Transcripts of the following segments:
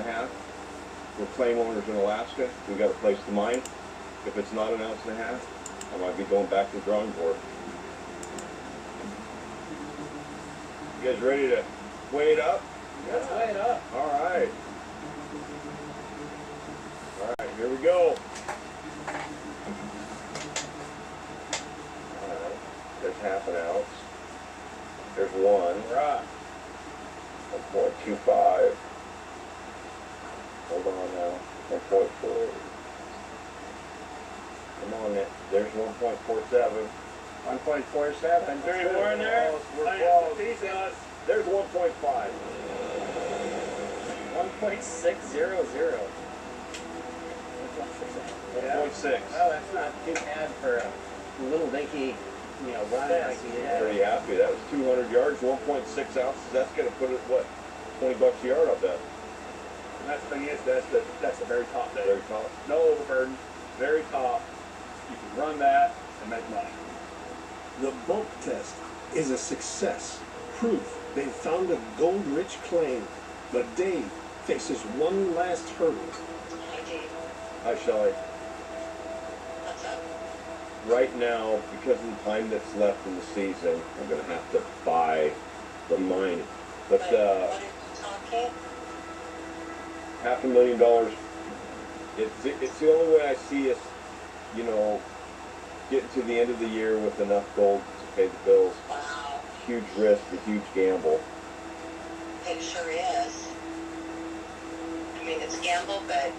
1.5. We're claim owners in Alaska. We got a place to mine. If it's not 1.5 ounces, I might be going back to the drawing board. You guys ready to weigh it up? Let's weigh it up. All right. All right, here we go. All right, there's 1/2 ounce. There's 1.25. Hold on now. 1.4. Come on, there's 1.47. 1.47. Three more in there. We're close. There's 1.5. 1.600. 1.6. Well, that's not too bad for a little dinky, run like you had. Pretty happy. That was 200 yards, 1.6 ounces. That's going to put it, what, $20 a yard, I bet. And that's the thing is, that's the very top there. Very top. No overburden, very top. You can run that and make money. The bulk test is a success. Proof they've found a gold-rich claim. But Dave faces one last hurdle. Hi, Dave. Hi, Shelley. What's up? Right now, because of the time that's left in the season, I'm going to have to buy the mine. But What are you talking? $500,000, it's the only way I see us, getting to the end of the year with enough gold to pay the bills. Wow. Huge risk, a huge gamble. It sure is. I mean, it's a gamble, but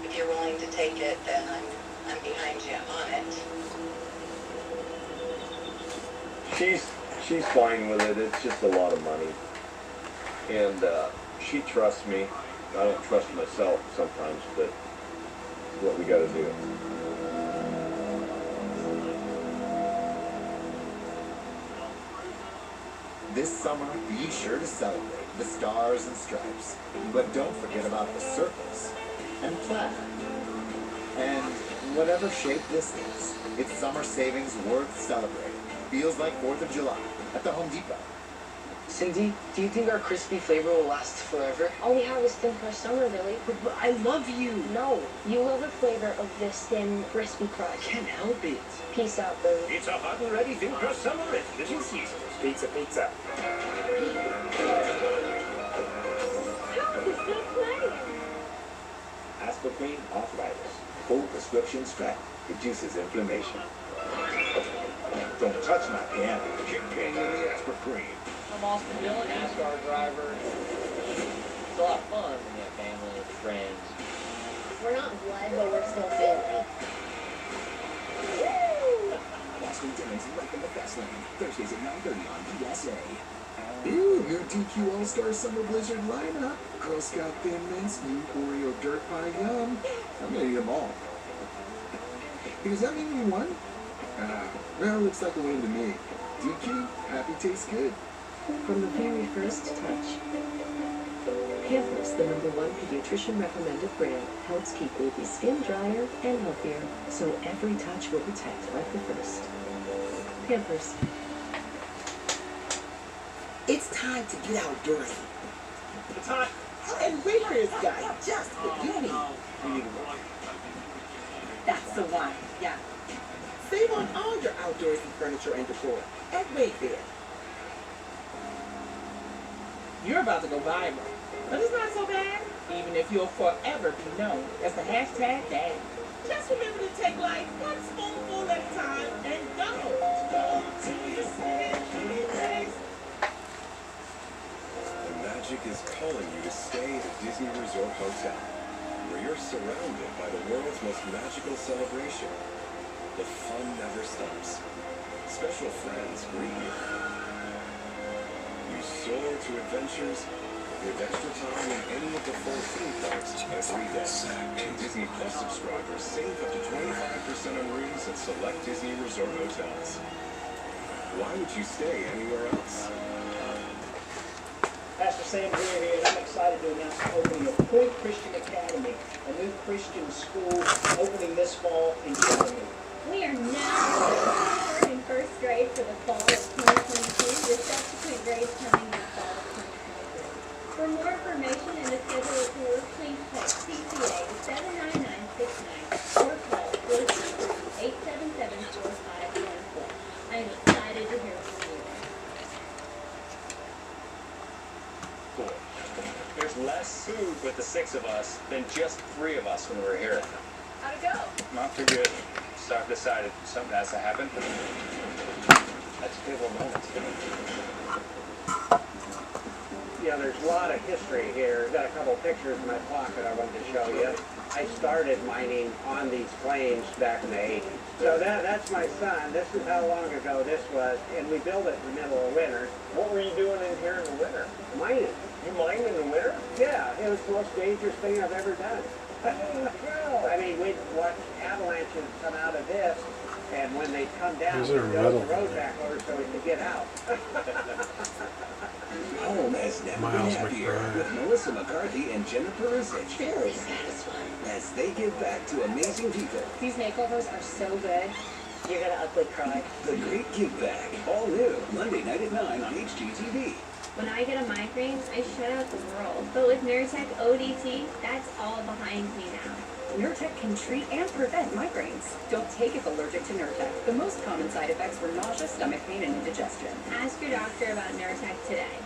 if you're willing to take it, then I'm behind you on it. She's fine with it. It's just a lot of money. And she trusts me. I don't trust myself sometimes, but it's what we got to do. This summer, be sure to celebrate the stars and stripes. But don't forget about the circles and plaid. And whatever shape this is, it's summer savings worth celebrating. Feels like 4th of July at the Home Depot. Cindy, do you think our crispy flavor will last forever? All we have is thin crust summer, Billy. But I love you. No, you love the flavor of this thin, crispy I crust. can't help it. Peace out, Billy. It's a hot and ready thin crust summer at Little Caesars. Pizza, pizza. Aspartame arthritis. Full prescription strap. Reduces inflammation. Don't touch my piano. Keep paying you the Aspartame. I'm Austin Dillon, NASCAR driver. It's a lot of fun when you have family and friends. We're not blood, but we're still family. Austin Dillon's right in the fast lane. Thursdays at 9:30 on PSA. Ooh, new DQ All-Star Summer Blizzard lineup. Girl Scout Thin Mints, new Oreo Dirt Pie Yum. I'm gonna eat them all. Does that mean you won? Well, looks like a win to me. DQ, happy tastes good. From the very first touch, Pampers, the #1 pediatrician recommended brand, helps keep baby's skin drier and healthier, so every touch will protect like the first. Pampers. It's time to get outdoorsy. It's hot. And Baker's got just what you need. That's the one, yeah. Save on all your outdoorsy furniture and decor at Wayfair. You're about to go viral, but it's not so bad, even if you'll forever be known as the hashtag dad. Just remember to take like one spoonful at a time and go. The magic is calling you to stay at a Disney Resort Hotel, where you're surrounded by the world's most magical celebration. The fun never stops. Special friends greet you. You soar to adventures with extra time in any of the 4 theme parks every day. And Disney Plus subscribers save up to 25% on rooms at select Disney Resort hotels. Why would you stay anywhere else? Pastor Sam Greer here, and I'm excited to announce the opening of Point Christian Academy, a new Christian school opening this fall in Chattanooga. We are now in first grade for the fall of 2022, with subsequent grades coming in the fall of 2023. For more information and to schedule a tour, food with the 6 of us than just 3 of us when we were here. How'd it go? Not too good. So I've decided something has to happen. That's a pivotal moment. You know, there's a lot of history here. I've got a couple pictures in my pocket I wanted to show you. I started mining on these claims back in the 80s. So that's my son. This is how long ago this was, and we built it in the middle of winter. What were you doing in here in the winter? Mining. You mined in the winter? Yeah, it was the most dangerous thing I've ever done. I mean, we'd watch avalanches come out of this, and when they come down, Those we'd are build the metal. road back over so we could get out. Home has never Miles been happier McBride. with Melissa McCarthy and Jennifer Risich Very satisfying. as they give back to amazing people. These makeovers are so good. You're gonna ugly cry. The Great Give Back, all new, Monday night at 9 on HGTV. When I get a migraine, I shut out the world. But with Nurtec ODT, that's all behind me now. Nurtec can treat and prevent migraines. Don't take if allergic to Nurtec. The most common side effects were nausea, stomach pain, and indigestion. Ask your doctor about Nurtec today.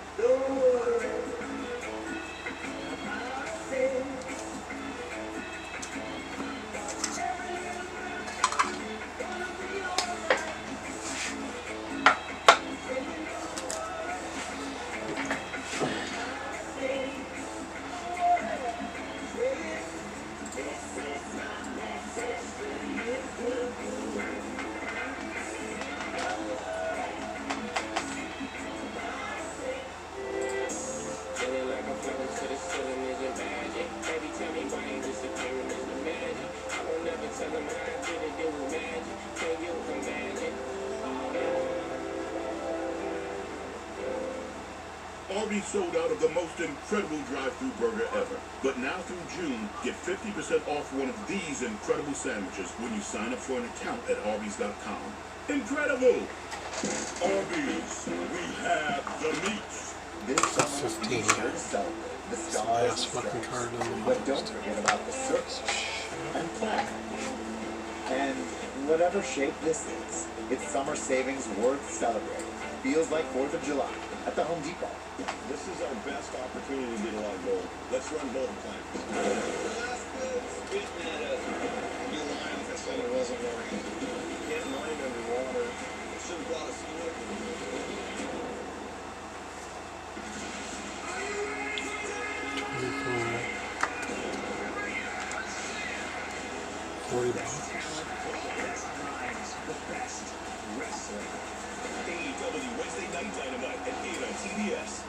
Arby's sold out of the most incredible drive-thru burger ever. But now through June, get 50% off one of these incredible sandwiches when you sign up for an account at Arby's.com. Incredible! Arby's, we have the meats. This summer, 15, be sure to celebrate the It's the Scott last Christmas fucking strips. card on the But don't list. forget about the circus and plaque. And whatever shape this is, it's summer savings worth celebrating. Feels like 4th of July at the Home Depot. This is our best opportunity to get a lot of gold. Let's run both plans. Speaking of new lines, I said it wasn't working. Can't mine underwater. It should have brought us slick. 40 bucks. AEW Wednesday Night Dynamite at 8 on TBS.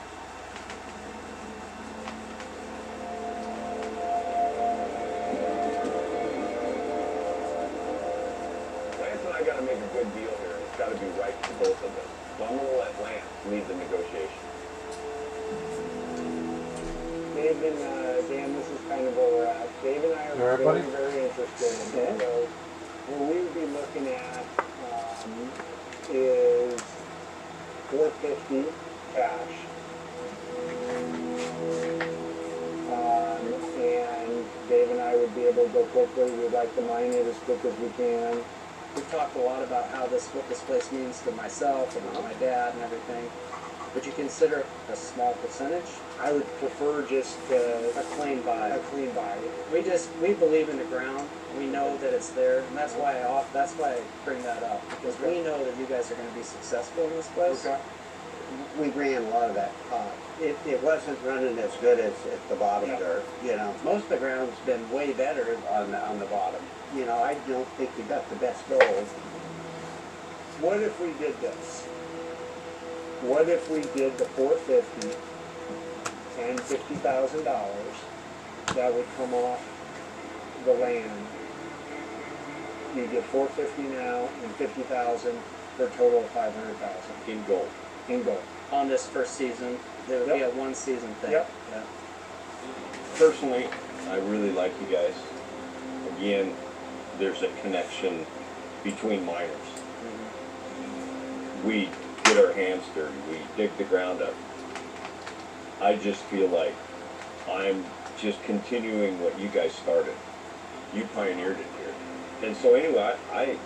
Lance and I gotta make a good deal here. It's gotta be right for both of us. So I'm gonna let Lance lead the negotiation. Dave and Dan, this is kind of where we're at. Dave and I are All right, buddy. very interested in those. What we would be looking at is $450 cash. And Dave and I would be able to go quickly. We'd like to mine it as quick as we can. We've talked a lot about what this place means to myself and my dad and everything. Would you consider a small percentage? I would prefer just a clean buy. A clean buy. We believe in the ground. We know that it's there, and that's why I bring that up, because we know that you guys are going to be successful in this place. Okay. We ran a lot of that. It wasn't running as good as at the bottom there. You know, Most of the ground's been way better. on the bottom. You know, I don't think we got the best gold. What if we did this? What if we did the $450 and $50,000 that would come off the land? You get $450 now and $50,000 for a total of $500,000 In gold. in gold. On this first season, there would be a one season thing. Yep. Yeah. Personally, I really like you guys. Again, there's a connection between miners. We get our hands dirty. We dig the ground up. I just feel like I'm just continuing what you guys started. You pioneered it here. And so anyway, I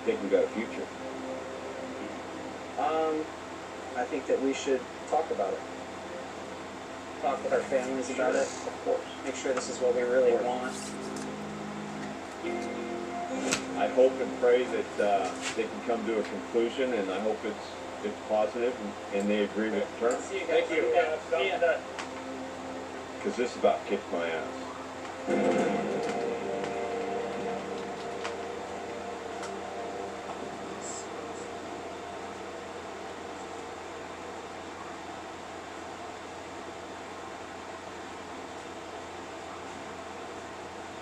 think we got a future. I think that we should talk about it. talk with our families about it. Of course. Make sure this is what we really want. I hope and pray that they can come to a conclusion, and I hope it's positive and they agree with the terms. Thank you. Because this about kicked my ass.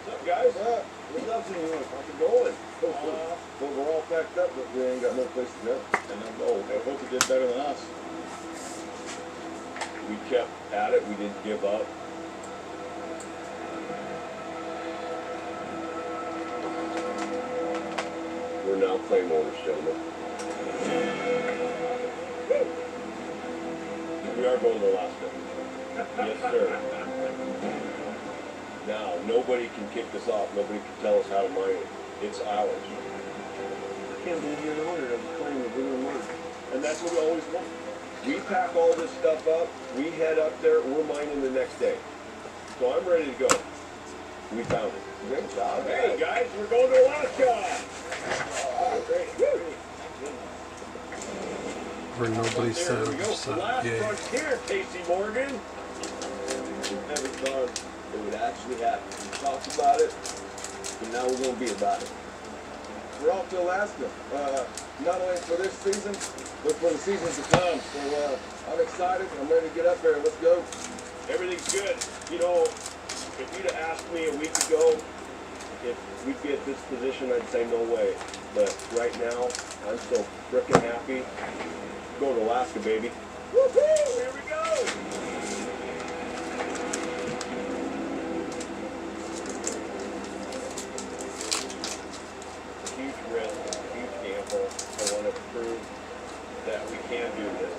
What's up, guys? There's nothing you want to fucking going. But we're all packed up, but we ain't got no place to go. And I know, I hope it did better than us. We kept at it, we didn't give up. We're now claim owners, gentlemen. We are going to Alaska. Yes, sir. Now, nobody can kick us off. Nobody can tell us how to mine it. It's ours. I can't believe you're an owner of a claim of inner mine. And that's what we always want. We pack all this stuff up, we head up there, we're mining the next day. So I'm ready to go. We found it. Great job. Hey guys, we're going to Alaska! Oh, great. Where nobody There we go. says, The last yeah. frontier, Casey Morgan. Never thought it would actually happen. We talked about it, and now we're going to be about it. We're off to Alaska, not only for this season, but for the seasons to come. So I'm excited. I'm ready to get up there. Let's go. Everything's good. You know, if you'd have asked me a week ago if we'd be at this position, I'd say no way. But right now, I'm so frickin' happy. Go to Alaska, baby. Woohoo! Here we go! Huge risk, huge gamble. I want to prove that we can do this.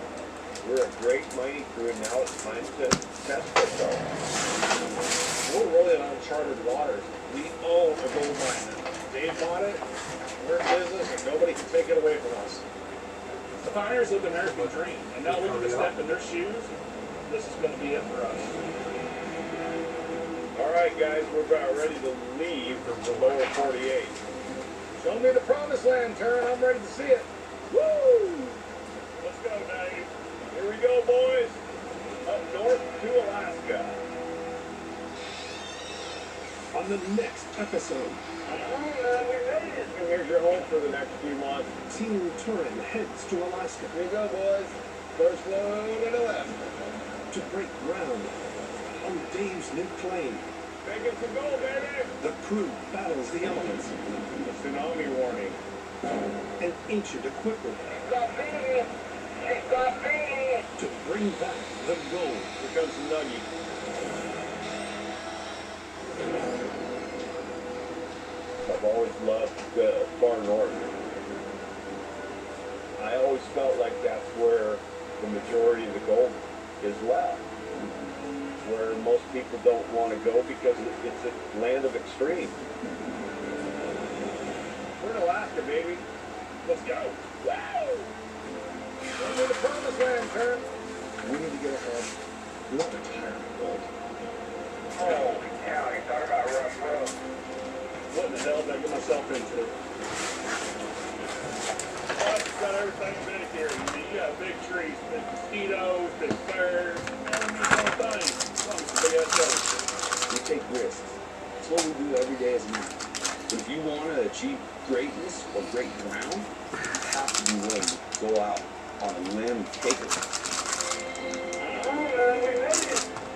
We're a great mining crew, and now it's time to test ourselves. We're really on uncharted waters. We own a gold mine now. Dave bought it, we're in business, and nobody can take it away from us. The pioneers lived an American dream, and now we get to step in their shoes. This is going to be it for us. All right, guys, we're about ready to leave the lower 48. Show me the promised land, Turn. I'm ready to see it. Woo! Let's go, Dave. Here we go, boys. Up north to Alaska. On the next episode, Here's your home for the next few months. Team Turin heads to Alaska. Here you go, boys. First load in Alaska. To break ground on Dave's new claim. Making some gold, baby. The crew battles the elements. A tsunami warning. And ancient equipment. To bring back the gold. Here comes the nugget. I've always loved the far north. I always felt like that's where the majority of the gold is left. Where most people don't want to go because it's a land of extreme. We're in Alaska, baby. Let's go. Wow! Show me the promised land, Turn. We need to get ahead. We don't retire in gold. Holy cow, you talk about rough road. What in the hell did I get myself into? I've got everything dedicated. I mean, you got big trees, big mosquitoes, big birds, and you don't thing. Big ass goats. We take risks. It's what we do every day as a man. But if you want to achieve greatness or great ground, you have to be willing to go out on a limb, take it.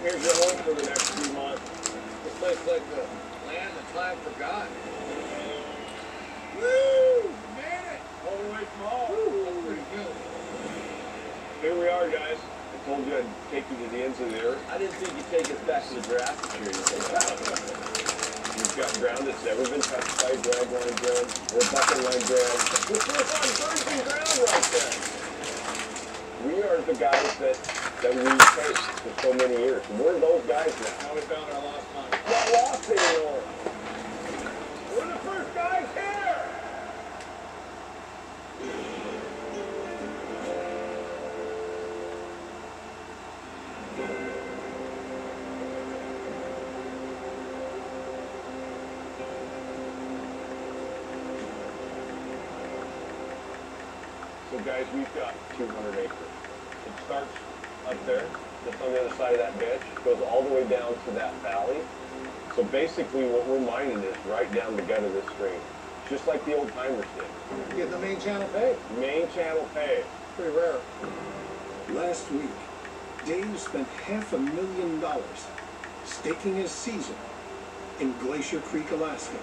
Here's your home for the next few months. This place like the land that time forgot. Woo! Made it! All the way from home. That's pretty good. Here we are, guys. I told you I'd take you to the ends of the earth. I didn't think you'd take us back to the Jurassic period. We've got ground that's never been touched by dragline ground or buckle-line ground. We're first on virgin ground right there. We are the guys that we faced for so many years. We're those guys now. Now we found our lost mine. Not lost anymore. We're the first guys here. So guys, we've got 200 acres. It starts up there, just on the other side of that bench, goes all the way down to that valley. So basically what we're mining is right down the gut of this stream, just like the old timers did. Get the main channel pay. Main channel pay. Pretty rare. Last week, Dave spent $500,000 staking his season in Glacier Creek, Alaska.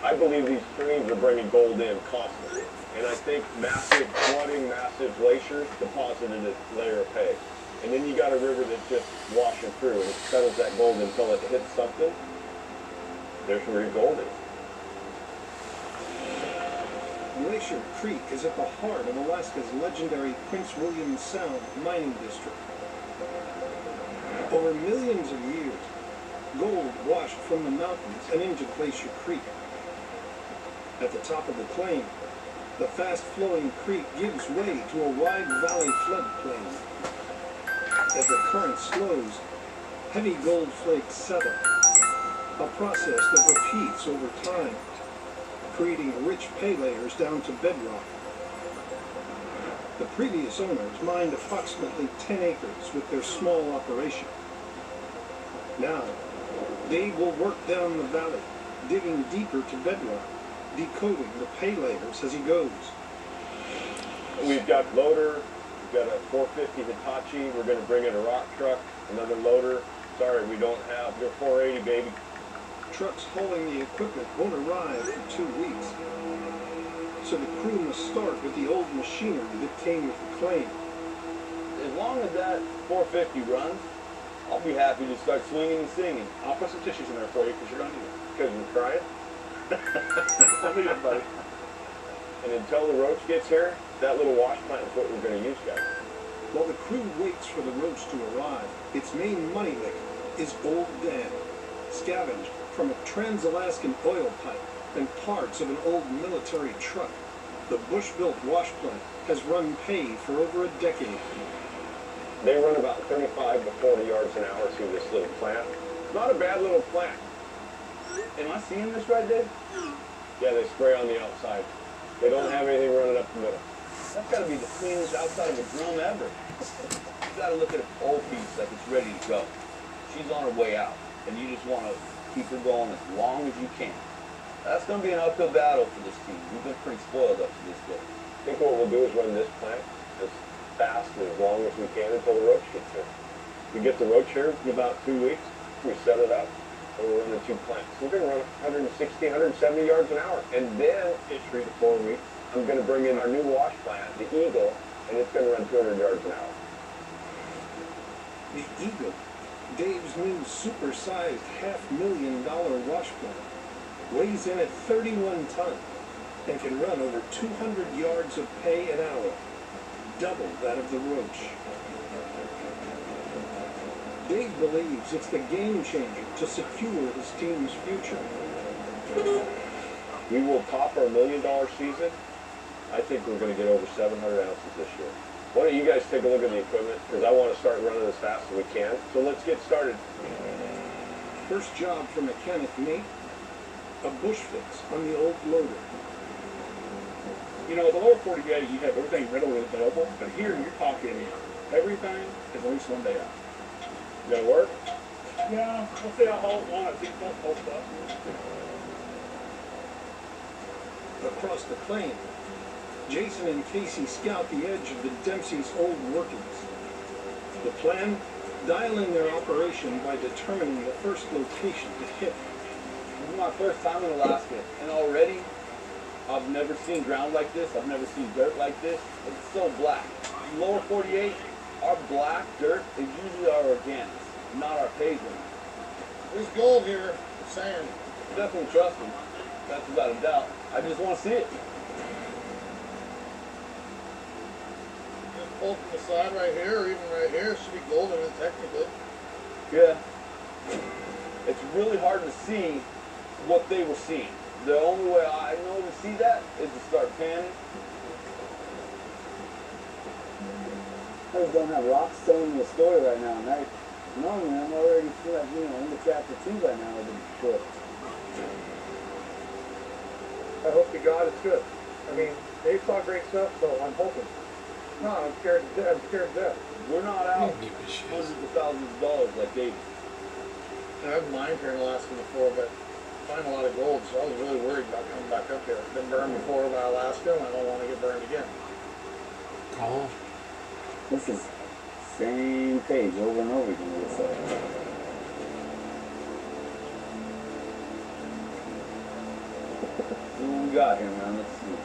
I believe these streams are bringing gold in constantly. And I think massive flooding, massive glaciers deposited a layer of pay. And then you got a river that's just washing through and it settles that gold until it hits something. There's where your gold is. Glacier Creek is at the heart of Alaska's legendary Prince William Sound mining district. Over millions of years, gold washed from the mountains and into Glacier Creek. At the top of the claim, the fast-flowing creek gives way to a wide valley floodplain. As the current slows, heavy gold flakes settle, a process that repeats over time, creating rich pay layers down to bedrock. The previous owners mined approximately 10 acres with their small operation. Now, Dave will work down the valley, digging deeper to bedrock, decoding the pay layers as he goes. We've got loader, we've got a 450 Hitachi, we're going to bring in a rock truck, another loader. Sorry, we don't have your 480, baby. Trucks hauling the equipment won't arrive for 2 weeks, so the crew must start with the old machinery that came with the claim. As long as that 450 runs, I'll be happy to start swinging and singing. I'll put some tissues in there for you because you're going to need it. Because you're crying? I'll need it, buddy. And until the roach gets here, that little wash plant is what we're going to use, guys. While the crew waits for the roach to arrive, its main moneymaker is Old Dan, scavenged from a trans-Alaskan oil pipe and parts of an old military truck. The bush-built wash plant has run pay for over a decade. They run about 35 to 40 yards an hour through this little plant. Not a bad little plant. Am I seeing this right, Dave? Yeah, they spray on the outside. They don't have anything running up the middle. That's got to be the cleanest outside of a drum ever. You got to look at an old piece like it's ready to go. She's on her way out, and you just want to keep her going as long as you can. That's going to be an uphill battle for this team. We've been pretty spoiled up to this day. I think what we'll do is run this plant as fast and as long as we can until the roach gets here. We get the roach here in about 2 weeks. We set it up, and we're running 2 plants. We're going to run 160, 170 yards an hour. And then, in 3 to 4 weeks, I'm going to bring in our new wash plant, the Eagle, and it's going to run 200 yards an hour. The Eagle, Dave's new super-sized $500,000 wash plant, weighs in at 31 tons and can run over 200 yards of pay an hour, double that of the roach. Dave believes it's the game changer to secure his team's future. We will top our $1 million season. I think we're going to get over 700 ounces this year. Why don't you guys take a look at the equipment, because I want to start running as fast as we can. So let's get started. First job for mechanic Nate, a bush fix on the old loader. You know, the lower 48, you have everything readily available, but here you're talking everything is at least 1 day out. Gonna work? Yeah, we'll see how long it takes to hold up. Across the plain, Jason and Casey scout the edge of the Dempsey's old workings. The plan? Dial in their operation by determining the first location to hit. This is my first time in Alaska, and already I've never seen ground like this. I've never seen dirt like this. It's so black. Lower 48, our black dirt is usually our organics, not our pavement. There's gold here, sand. Definitely trust them. That's without a doubt. I just want to see it. Just pull from the side right here, or even right here, it should be gold in it technically. Yeah. It's really hard to see what they were seeing. The only way I know to see that is to start panning. I just don't have rocks telling me a story right now, and normally I'm already into chapter 2 by now of the book. I hope to God it's good. I mean, Dave saw great stuff, so I'm hoping. No, I'm scared to death. We're not out hundreds of thousands of dollars like they. I've mined here in Alaska before, but I find a lot of gold, so I was really worried about coming back up here. I've been burned before by Alaska, and I don't want to get burned again. Oh. This is same page over and over again. This What we got here, man? Let's see.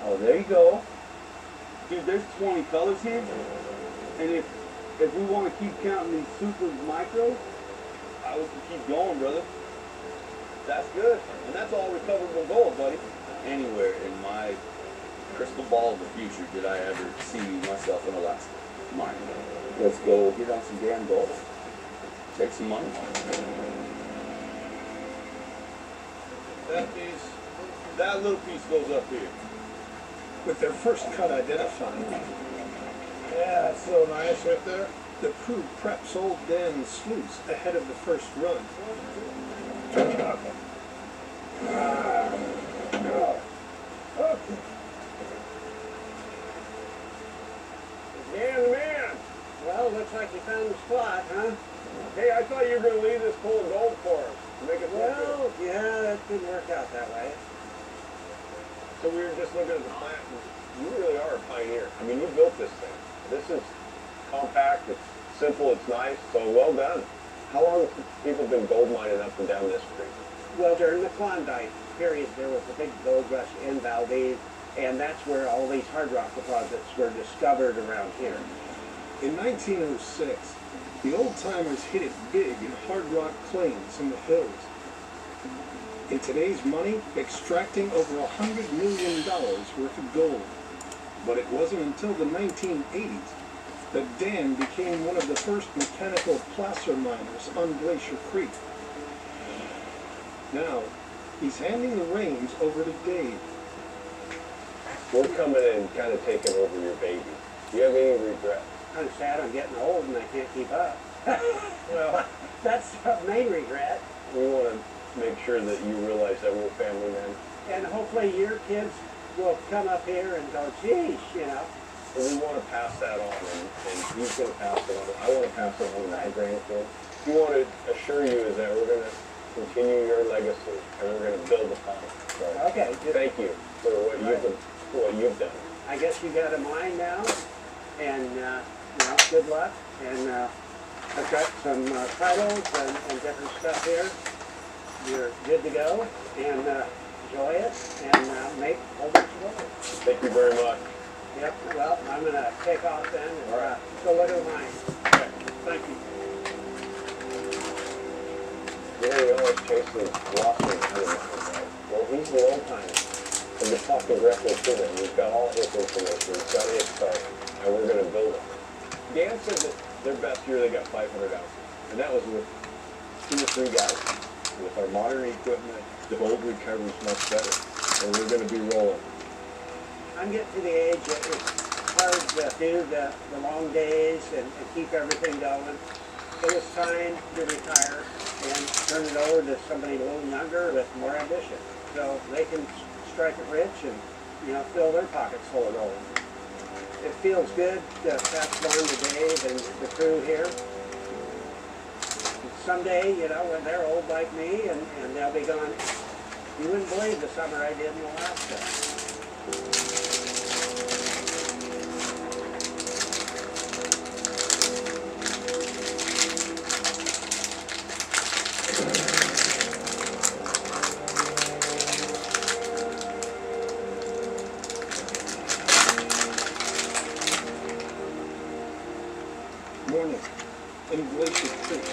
Oh, there you go. Dude, there's 20 colors here. And if we want to keep counting these super micros, I would keep going, brother. That's good. And that's all recoverable gold, buddy. Anywhere in my crystal ball of the future did I ever see myself in Alaska mining. Let's go get on some damn gold. Take some money. That little piece goes up here. With their first cut identified, Yeah, that's so nice right there. the crew preps old Dan's sluice ahead of the first run. Dan, man. Well, looks like you found the spot, huh? Hey, I thought you were going to leave this full of gold for us. To make it look good. Well, yeah, that didn't work out that way. So we were just looking at the plant, and you really are a pioneer. I mean, you built this thing. This is compact, it's simple, it's nice, so well done. How long have people been gold mining up and down this creek? Well, during the Klondike period, there was a big gold rush in Valdez, and that's where all these hard rock deposits were discovered around here. In 1906, the old-timers hit it big in hard rock claims in the hills. In today's money, extracting over $100 million worth of gold. But it wasn't until the 1980s that Dan became one of the first mechanical placer miners on Glacier Creek. Now, he's handing the reins over to Dave. We're coming in and kind of taking over your baby. Do you have any regrets? I'm sad I'm getting old and I can't keep up. Well, that's the main regret. We want to make sure that you realize that we're family men. And hopefully your kids will come up here and go, geez, you know. And we want to pass that on, and he's going to pass it on. I want to pass it on to my grandkids. We want to assure you is that we're going to continue your legacy, and we're going to build upon it. So, okay. Thank you for what you've done. I guess you got a mine now, and you know, good luck. And I've got some titles and different stuff here. You're good to go, and enjoy it, and make a whole bunch of gold. Thank you very much. Yep, well, I'm going to take off then and go look at mine. Okay, thank you. Gary always chases Washington out of mine, right? Well, he's the old timer. And we're talking directly to them. We've got all his information. We've got his start. And we're going to build it. Dan said that their best year they got 500 ounces. And that was with 2 or 3 guys. With our modern equipment, the gold recovery is much better. And we're going to be rolling. I'm getting to the age that it's hard to do the long days and keep everything going. It was time to retire and turn it over to somebody a little younger with more ambition. So they can strike it rich and, you know, fill their pockets full of gold. It feels good to pass it on to Dave and the crew here. Someday, you know, when they're old like me and they'll be going, you wouldn't believe the summer I did in Alaska. Morning in Glacier Creek.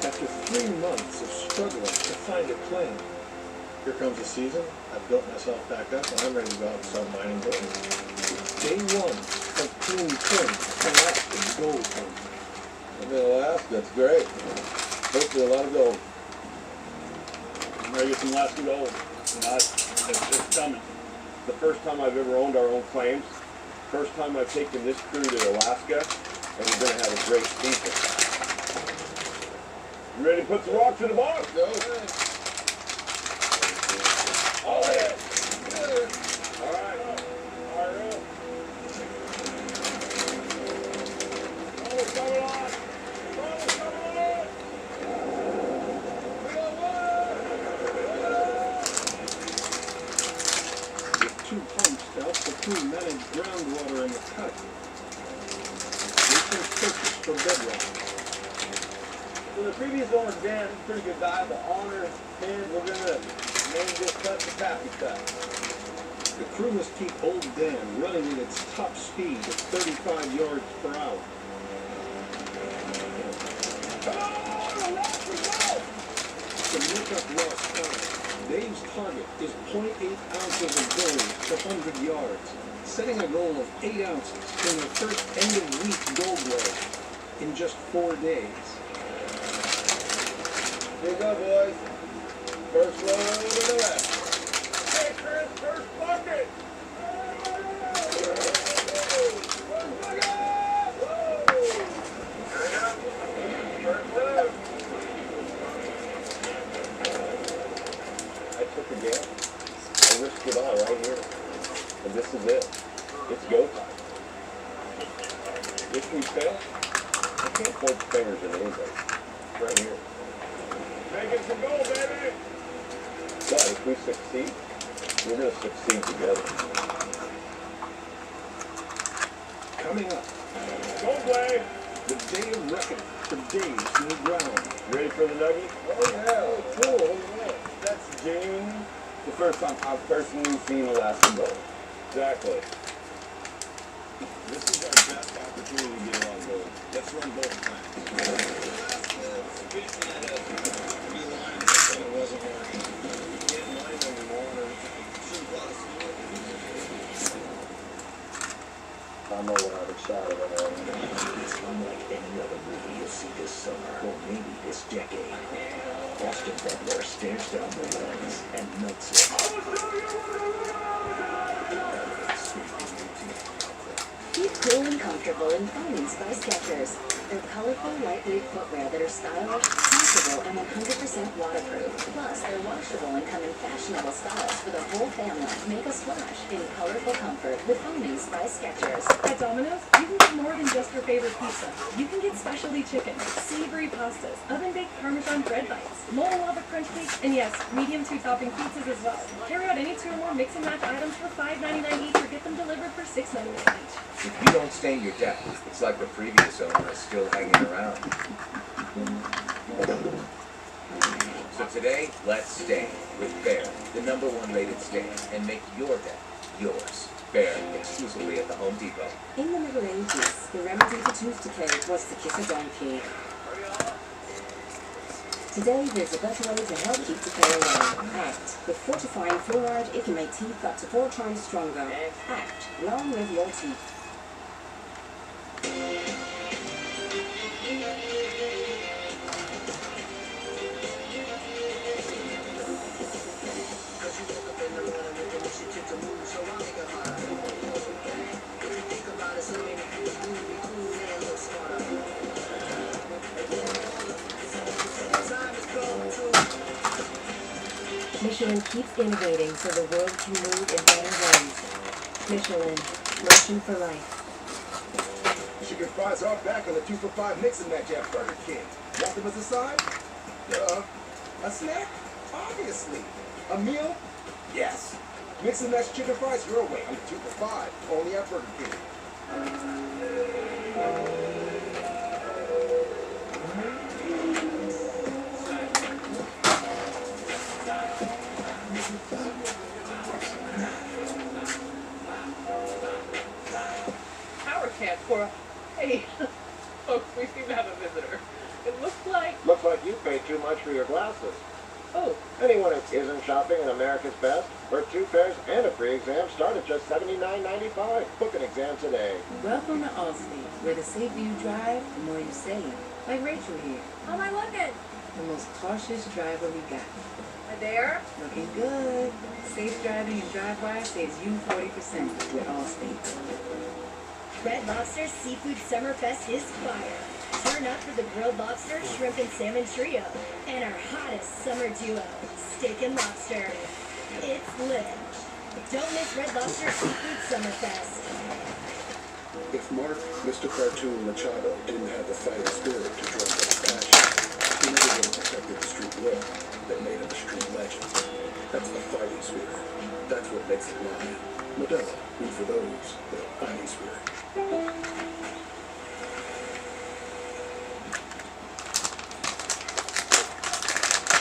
After 3 months of struggling to find a claim, Here comes the season. I've built myself back up and I'm ready to go out and start mining gold. Day 1 of Coon Point, Alaskan gold hunt. I'm in Alaska, that's great. Hopefully a lot of gold. I'm ready to get some Alaska gold. You know, it's coming. The first time I've ever owned our own claims. First time I've taken this crew to Alaska, and we're going to have a great season. You ready to put some rocks in the box? Go. All in. All right. Fire up. Roll's coming on. Roll's coming on. We got With 2 pumps to help the crew manage groundwater in the cut. This is purchased for bedrock. So the previous owner's Dan, pretty good guy, the owner, and we're gonna name this cut the Pappy Cut. The crew must keep Old Dan running at its top speed at 35 yards per hour. To make up lost time, Dave's target is 0.8 ounces of gold per 100 yards, setting a goal of 8 ounces in the first end-of-week gold load in just 4 days. Here we go, boys. First roll to the left. Hey, Chris, first bucket. I took a gamble. I risked it all right here. And this is it. It's go time. If we fail, I can't point fingers at anybody. Right here. Making some goal, baby! But if we succeed, we're going to succeed together. Coming up, Go play! the day of reckoning for Dave's new ground. Ready for the nugget? Oh, yeah. Oh, cool. Yeah. That's June. The first time I've personally seen Alaska gold. Exactly. This is our best opportunity to get on gold. Let's run both plans. It wasn't working. Getting mine anymore. I'm a wild shot of it. It's unlike any other movie you'll see this summer, or maybe this decade. Austin Butler stares down the lens and melts it. Keep cool and comfortable in Foamings by Skechers. They're colorful, lightweight footwear that are stylish, comfortable, and 100% waterproof. Plus, they're washable and come in fashionable styles for the whole family. Make a splash in colorful comfort with Foamings by Skechers. At Domino's, you can get more than just your favorite pizza. You can get specialty chicken, savory pastas, oven-baked Parmesan bread bites, molten lava crunch cakes, and yes, medium 2-topping pizzas as well. Carry out any 2 or more mix and match items for $5.99 each or get them delivered for $6.99 each. If you don't stain your deck, it's like the previous owner is still hanging around. So today, let's stain with Behr, the #1 rated stain, and make your deck yours. Behr, exclusively at the Home Depot. In the Middle Ages, the remedy for tooth decay was to kiss a donkey. Today, there's a better way to help keep decay away. Act. With fortifying fluoride, it can make teeth up to 4 times stronger. Act. Long live your teeth. Michelin keeps innovating so the world can move in better ways. Michelin, motion for life. Chicken fries are back on the 2 for $5 mix and match at Burger King. Want them as a side? Duh. A snack? Obviously. A meal? Yes. Mix and match chicken fries your way on the 2 for $5, only at Burger King. Power cat for a... Hey, folks, we seem to have a visitor. It looks like... Looks like you paid too much for your glasses. Oh. Anyone who isn't shopping at America's Best, where 2 pairs and a free exam start at just $79.95. Book an exam today. Welcome to Allstate, where the safer you drive, the more you save. Like Rachel here, How am I looking? the most cautious driver we got. Am I there? Looking good. Safe driving and drive-by saves you 40% with Allstate. Red Lobster's Seafood Summerfest is fire. Turn up for the grilled lobster, shrimp, and salmon trio, and our hottest summer duo, steak and lobster. It's lit. Don't miss Red Lobster Seafood Summerfest. If Mark, Mr. Cartoon Machado didn't have the fighting spirit to drum up passion, he never would have protected the street look that made him a street legend. That's the fighting spirit. That's what makes it lion. Modelo, root for those with a fighting spirit.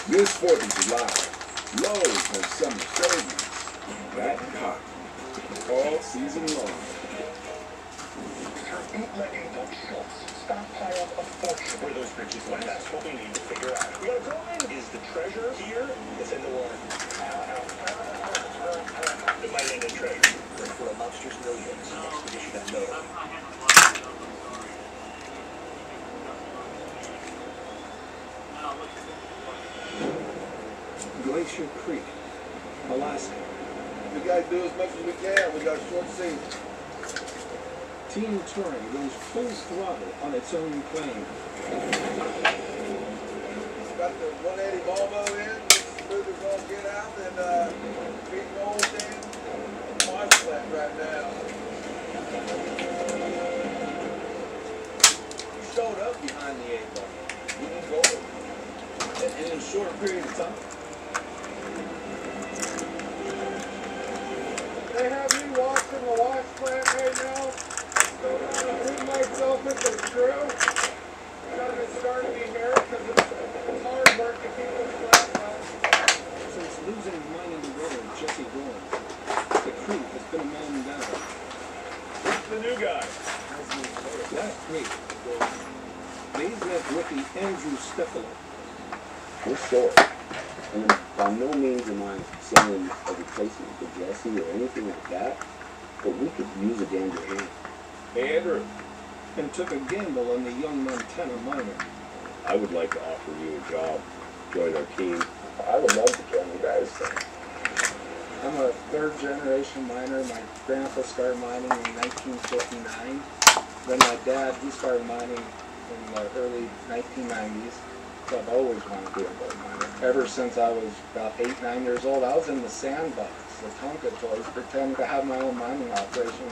This 4th of July, Lowe's has summer savings. That hot. All season long. Stockpile of fortune. Where those riches went, that's what we need to figure out. We gotta go in. Is the treasure here? It's in the water. It might end in treasure. Look for a Lobster's Millions expedition.no. Glacier Creek, Alaska. We gotta do as much as we can. We got a short season. Team Touring goes full throttle on its own plane. Got the 180 Volvo in, smooth as all get out, and beating the whole damn wash plant right now. You showed up behind the 8 ball. We can go in a short period of time. They have you watching the wash plant right now? Put myself at the screw. Got it started to be here because it's hard work to keep this flat out. Since losing mining brother Jesse Gorham, the crew has been a man down. Who's the new guy? Last week, Dave met rookie Andrew Steffelo. We're short. And by no means am I saying a replacement for Jesse or anything like that, but we could use a damn good hand. Hey, Andrew. And took a gamble on the young Montana miner. I would like to offer you a job. Join our team. I would love to join you guys. I'm a 3rd generation miner. My grandpa started mining in 1959. Then my dad, he started mining in the early 1990s. So I've always wanted to be a gold miner. Ever since I was about 8, 9 years old, I was in the sandbox, the Tonka toys, pretending to have my own mining operation.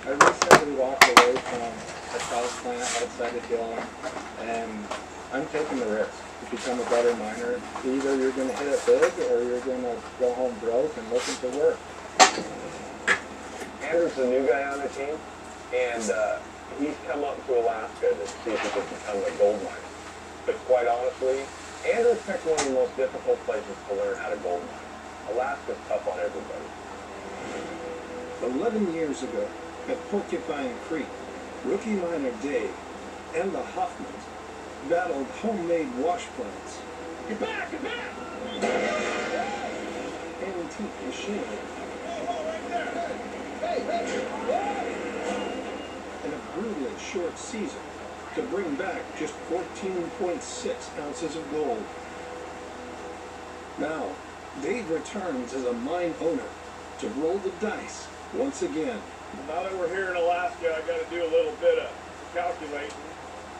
I recently walked away from a salt plant outside of Dillon, and I'm taking the risk to become a better miner. Either you're going to hit it big, or you're going to go home broke and looking for work. Andrew's the new guy on the team, and he's come up to Alaska to see if he can become a gold miner. But quite honestly, Andrew picked one of the most difficult places to learn how to gold mine. Alaska's tough on everybody. 11 years ago, at Porcupine Creek, rookie miner Dave and the Hoffmans battled homemade wash plants. Get back! Get back! Antique machinery. And a brutally short season to bring back just 14.6 ounces of gold. Now, Dave returns as a mine owner to roll the dice once again. Now that we're here in Alaska, I got to do a little bit of calculating,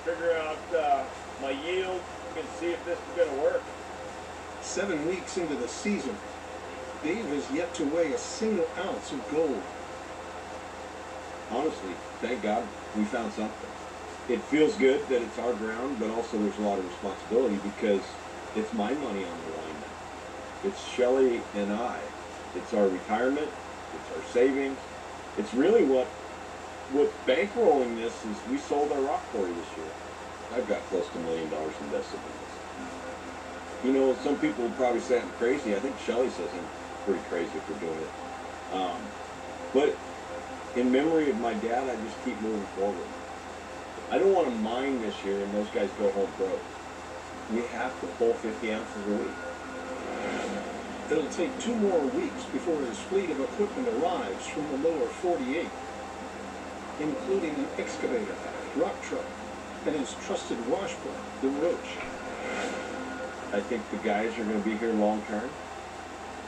figure out my yield, and see if this is going to work. 7 weeks into the season, Dave has yet to weigh a single ounce of gold. Honestly, thank God we found something. It feels good that it's our ground, but also there's a lot of responsibility because it's my money on the line now. It's Shelley and I. It's our retirement. It's our savings. It's really what's bankrolling this is we sold our rock quarry this year. I've got close to $1 million invested in this. You know, some people would probably say I'm crazy. I think Shelley says I'm pretty crazy for doing it. But in memory of my dad, I just keep moving forward. I don't want to mine this year and those guys go home broke. We have to pull 50 ounces a week. It'll take 2 more weeks before his fleet of equipment arrives from the lower 48, including an excavator, rock truck, and his trusted wash plant, the Roach. I think the guys are going to be here long term,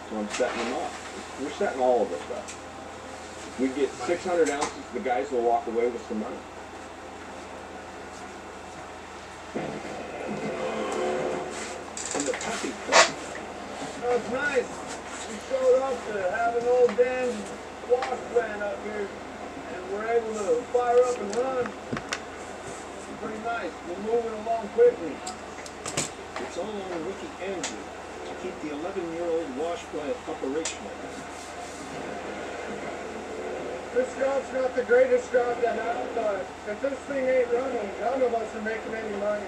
so I'm setting them up. We're setting all of us up. We get 600 ounces, the guys will walk away with some money. In the puppy club, Oh, it's nice. We showed up to have an old damn wash plant up here, and we're able to fire up and run. It's pretty nice. We're moving along quickly. it's all on Ricky Andrew to keep the 11-year-old wash plant operational. This job's not the greatest job that I've done. If this thing ain't running, none of us are making any money.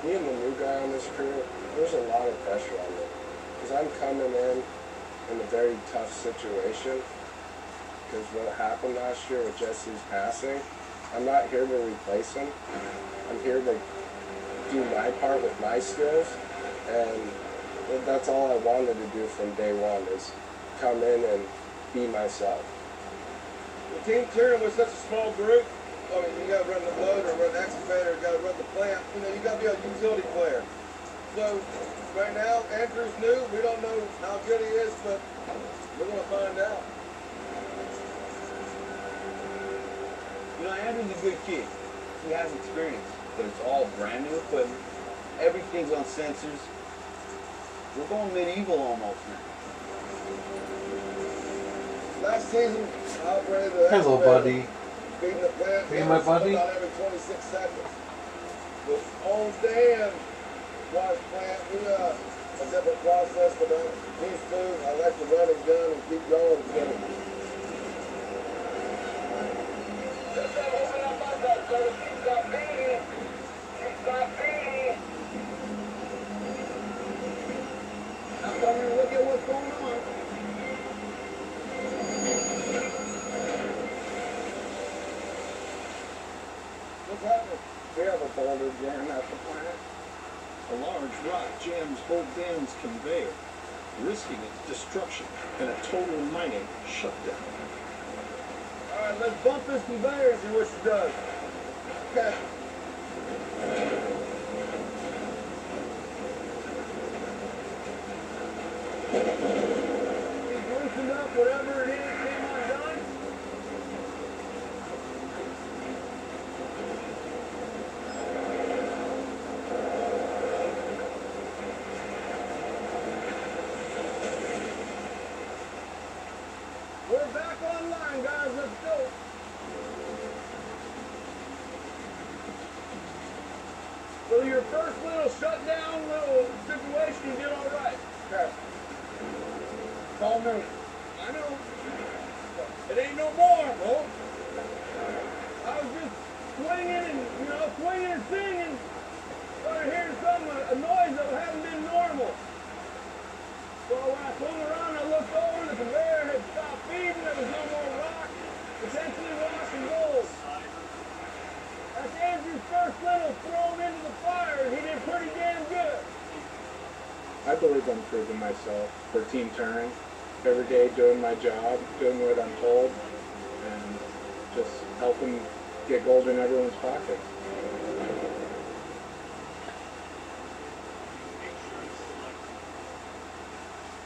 Being the new guy on this crew, there's a lot of pressure on me. Because I'm coming in a very tough situation. Because what happened last year with Jesse's passing, I'm not here to replace him. I'm here to do my part with my skills. And that's all I wanted to do from day one, is come in and be myself. The team touring with such a small group, I mean, you gotta run the loader, run the excavator, you gotta run the plant, you know, you gotta be a utility player. So, right now, Andrew's new, we don't know how good he is, but we're gonna find out. You know, Andrew's a good kid. He has experience, but it's all brand new equipment. Everything's on sensors. We're going medieval almost now. Last season, I operated the Hello, excavator, buddy. feeding the plant Hey, my buddy. about every 26 seconds. The old damn wash plant, we a different process, but these two, I like to run and gun and keep going. So. Now come here and look at what's going on. What's happening? We have a boulder jam at the plant. A large rock jams Old Dam's conveyor, risking its destruction and a total mining shutdown. All right, let's bump this conveyor and see what she does. Okay. He's loosened up whatever it is came undone. We're back online, guys. Let's go. So your first little shutdown little situation, you did all right. Okay. It's all new. I know. It ain't no more, bro. I was just swinging and singing. Started hearing a noise that hadn't been normal. So when I swung around, I looked over, the conveyor had stopped feeding, there was no more rock, potentially washing gold. That's Andrew's first little thrown into the fire, and he did pretty damn good. I believe I'm proving myself for Team Turn. Every day doing my job, doing what I'm told, and just helping get gold in everyone's pocket.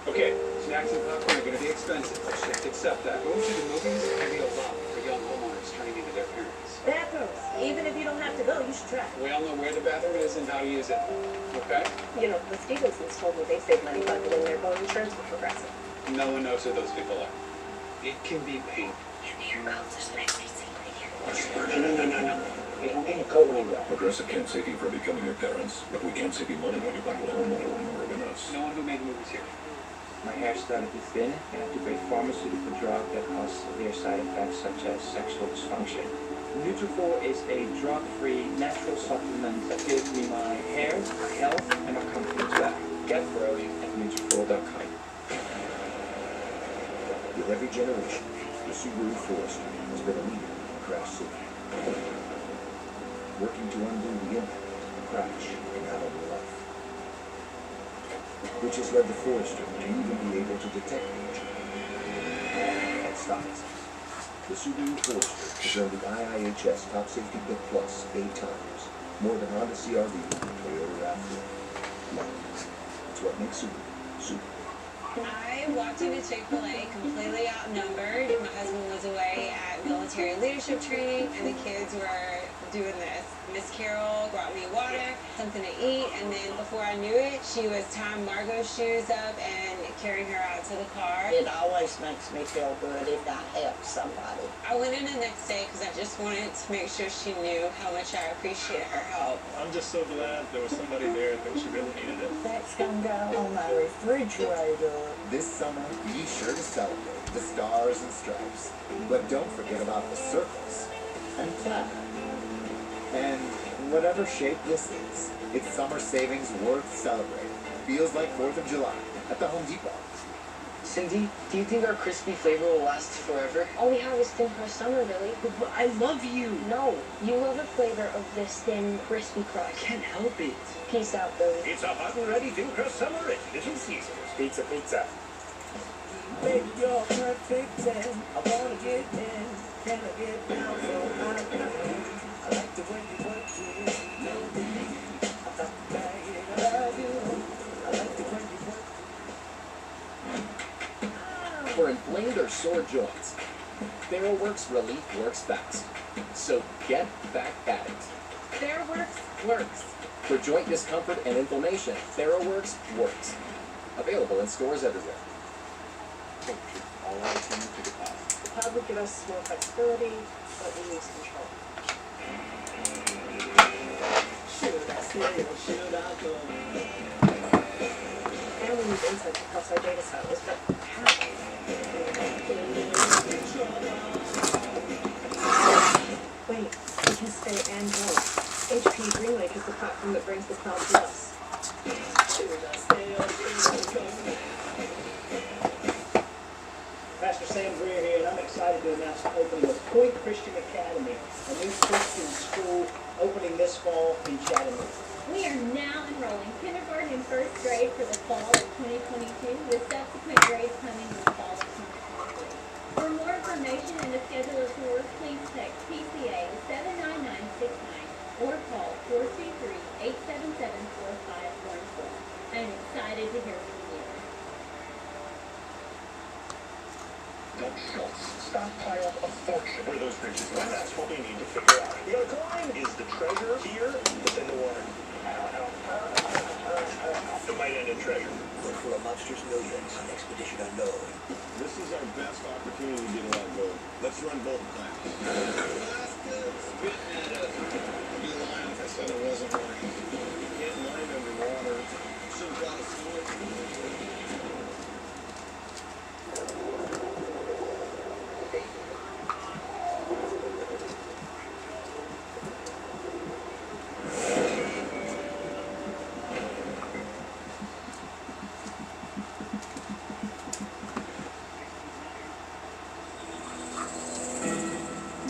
Okay, snacks and popcorn are going to be expensive. Just accept that. Going to the movies can be a lot for young homeowners turning into their parents. Bathrooms. Even if you don't have to go, you should try. We all know where the bathroom is and how to use it. Okay? You know, the Stevensons told me they save money bundling their boat insurance with Progressive. No one knows who those people are. It can be painful. Progressive can't save you from becoming your parents, but we can save you money when you bundle homeowner or more than us. No one who made movies here. My hair started to thin, and I took a pharmaceutical drug that caused severe side effects such as sexual dysfunction. Nutrafol is a drug-free, natural supplement that gives me my hair, my health, and my confidence back. Get Brody at Nutrafol.com. With every generation, the Subaru Forester has been a leader in crash safety, working to undo the impact of a crash can have on your life, which has led the Forester to even be able to detect danger and stop it. The Subaru Forester has earned the IIHS Top Safety Pick Plus 8 times, more than Honda CR-V and Toyota RAV4. It's what makes Subaru Subaru. I walked into Chick-fil-A completely outnumbered. My husband was away at military military leadership training, and the kids were doing this. Miss Carol brought me water, something to eat, and then before I knew it, she was tying Margot's shoes up and carrying her out to the car. It always makes me feel good if I help somebody. I went in the next day because I just wanted to make sure she knew how much I appreciated her help. I'm just so glad there was somebody there that she really needed it. That's gonna go on my refrigerator. This summer, be sure to celebrate the stars and stripes. But don't forget about the circles and plaid. And whatever shape this is, it's summer savings worth celebrating. Feels like 4th of July at the Home Depot. Cindy, do you think our crispy flavor will last forever? All we have is thin crust summer, Billy. But I love you. No, you love the flavor of this thin, crispy crust. I can't help it. Peace out, Billy. It's a hot and ready thin crust summer at Little Caesars. Pizza, pizza. Baby, you're perfect and I wanna get in. Can I get down so I like the way you work it. I thought that I love you. I like the way you work. For inflamed or sore joints, TheraWorks Relief works fast. So get back at it. TheraWorks works. For joint discomfort and inflammation, TheraWorks works. Available in stores everywhere. All our team to the top. The pub would give us more flexibility, but we lose control. Should I stay or should I go? And we use insights across our data silos, but how? Wait, we can stay and go. HP GreenLake is the platform that brings the cloud to us. Should I stay or should I go? Pastor Sam Greer here, and I'm excited to announce the opening of Point Christian Academy, a new Christian school opening this fall in Chattanooga. We are now enrolling kindergarten and first grade for the fall of 2022, with subsequent grades coming in the fall of 2023. For more information and to schedule a tour, please text PCA to 79969 or call 423-877-4514. I'm excited to hear from you. Don't schultz. Stockpile a fortune. Where those riches go? That's what we need to figure out. The other coin is the treasure here within the water. It might end in treasure. Look for a lobster's millions. Expedition unknown. This is our best opportunity to get a lot of gold. Let's run both plans. Be lying if I said it wasn't lying. Get lined underwater. Should have brought a sword.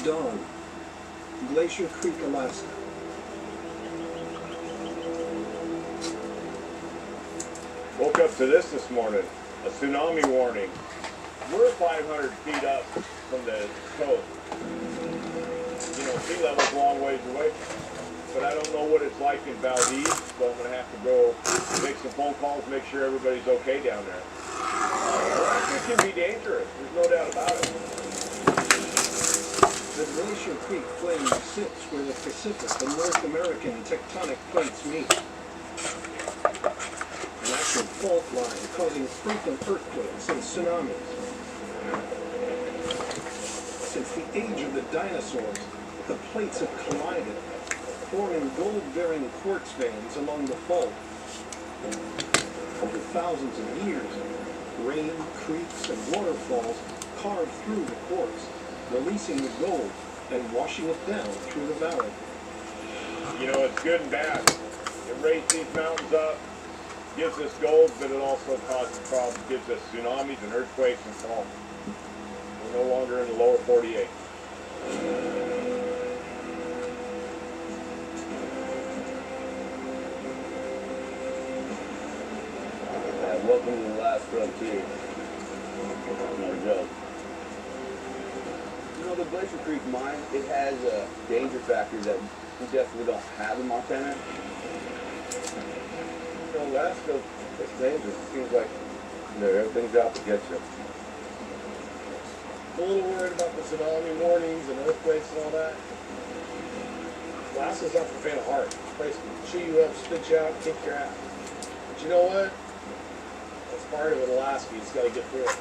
Dawn, Glacier Creek, Alaska. Woke up to this morning, a tsunami warning. We're 500 feet up from the coast. You know, sea level's a long ways away, but I don't know what it's like in Valdez, so I'm gonna have to go make some phone calls, make sure everybody's okay down there. It can be dangerous, there's no doubt about it. The Glacier Creek Plain sits where the Pacific and North American tectonic plates meet. An active fault line causing frequent earthquakes and tsunamis. Since the age of the dinosaurs, the plates have collided, forming gold-bearing quartz veins along the fault. Over thousands of years, rain, creeks, and waterfalls carved through the quartz, releasing the gold and washing it down through the valley. You know, it's good and bad. It raised these mountains up, gives us gold, but it also causes problems, gives us tsunamis and earthquakes and so on. We're no longer in the lower 48. Welcome to the last frontier. No joke. You know, the Glacier Creek mine, it has a danger factor that we definitely don't have in Montana. You know, Alaska, it's dangerous. It seems like, you know, everything's out to get you. a little worried about the tsunami warnings and earthquakes and all that. Alaska's not for the faint of heart. This place can chew you up, spit you out, kick your ass. But you know what? That's part of it, Alaska. You just gotta get through it.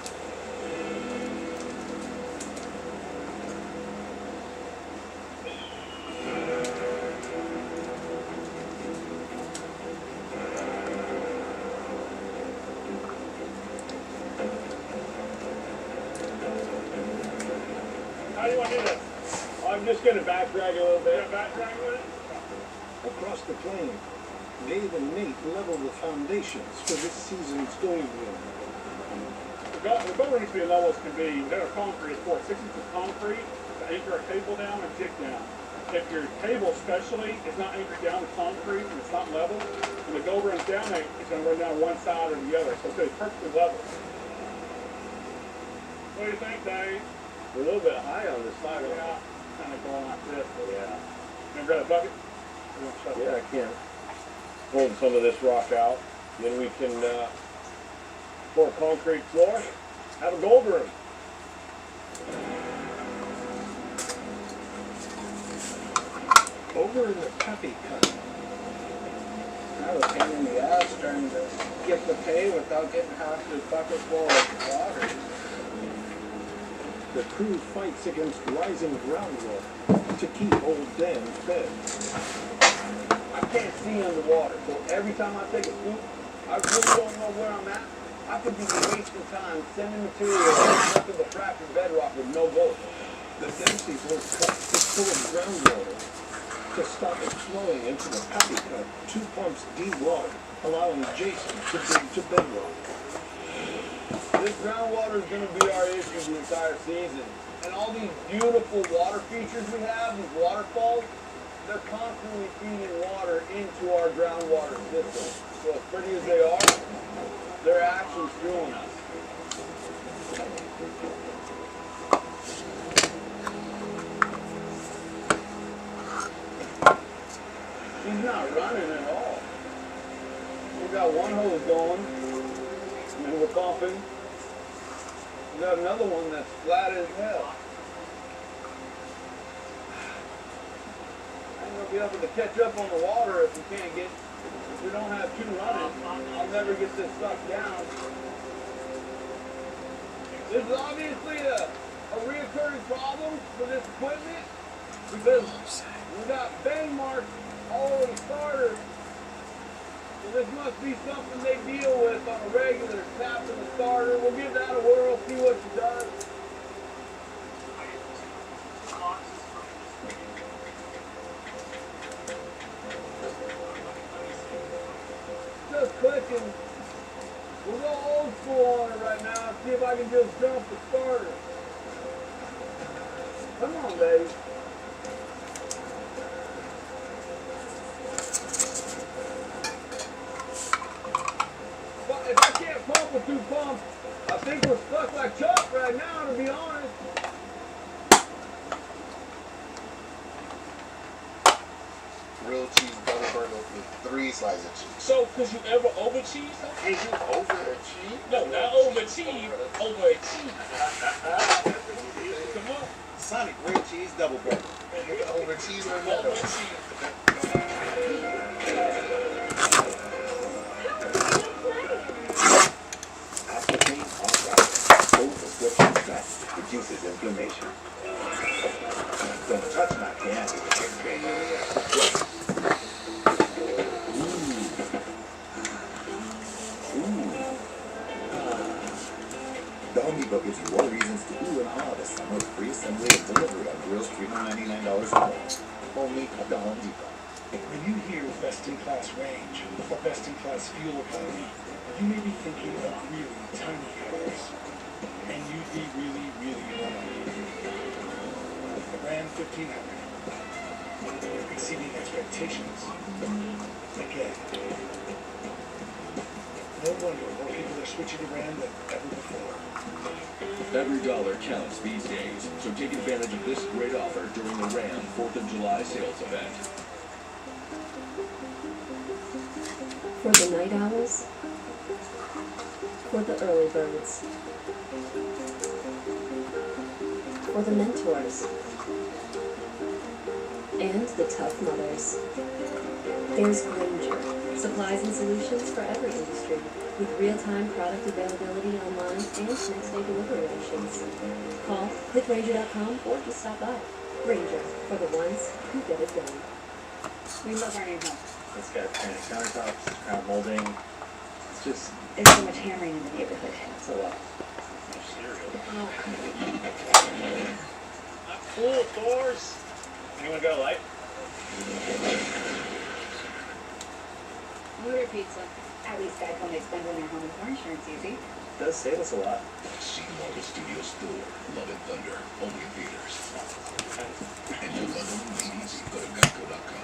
How do you want to do this? I'm just going to backtrack a little bit. Backtrack with it? Across the plain, Dave and Nate level the foundations for this season's gold room. The goal needs to be as level as can be. Without a concrete, it's 6 inches of concrete to anchor our table down and tick down. If your table especially is not anchored down to concrete and it's not level, when the gold runs down, it's going to run down one side or the other. So it's going to be perfectly level. What do you think, Dave? We're a little bit high on this side. Yeah, kind of going like this. But yeah. You grab a bucket? Yeah, I can. Hold some of this rock out. Then we can pour a concrete floor. Have a gold room. Over in the Peppy Cut, I was a pain in the ass trying to get the pay without getting half the bucket full of water. the crew fights against rising groundwater to keep Old Dan fed. I can't see underwater, so every time I take a swoop, I really don't know where I'm at. I could be wasting time sending material up to the fractured bedrock with no gold. The Dempsey Hole cut is full of groundwater. To stop it flowing into the Peppy Cut, 2 pumps de-water, allowing Jason to dig to bedrock. This groundwater is going to be our issue the entire season. And all these beautiful water features we have, these waterfalls, they're constantly feeding water into our groundwater system. So as pretty as they are, they're actually fueling us. He's not running at all. We've got one hose going, and we're pumping. We got another one that's flat as hell. I ain't gonna be able to catch up on the water if we can't get, if we don't have 2 running. I'll never get this stuff down. This is obviously a reoccurring problem for this equipment because we got bang marks all over the starter. So this must be something they deal with on a regular, tapping the starter. We'll give that a whirl, see what it does. Just clicking. We'll go old school on it right now and see if I can just jump the starter. Come on, baby. If I can't pump with 2 pumps, I think we're stuck like Chuck right now, to be honest. Grilled cheese double burger with 3 slices of cheese. So, could you ever overachieve something? Did you overachieve? No, not overachieve, overachieve. Come on. Sonic grilled cheese double burger. Overachieve or not? Aspartame off-right. Full prescription fat reduces inflammation. Don't touch my candy. The Home Depot gives you more reasons to ooh and ah this summer with free assembly and delivery on grills $399 or more. Only at the Home Depot. When you hear best-in-class range or best-in-class fuel economy, you may be thinking of really tiny cars. And you'd be really, really wrong. The Ram 1500, exceeding expectations. Again. No wonder more people are switching to Ram than ever before. Every dollar counts these days, so take advantage of this great offer during the Ram 4th of July sales event. For the night owls, for the early birds. for the mentors and the tough mothers. There's Granger, supplies and solutions for every industry, with real-time product availability online and next-day delivery options. Call, clickgranger.com, or just stop by. Granger, for the ones who get it done. We love our new home. It's got granite countertops, crown molding. It's just There's so much hammering in the neighborhood. it's a lot. I'm full, Thors. Anyone got a light? Motor pizza. At least Geico makes bundling your home and car insurance easy. It does save us a lot. See Marvel Studios 4, Love and Thunder, only in theaters. And your bundle made easy. Go to Geico.com.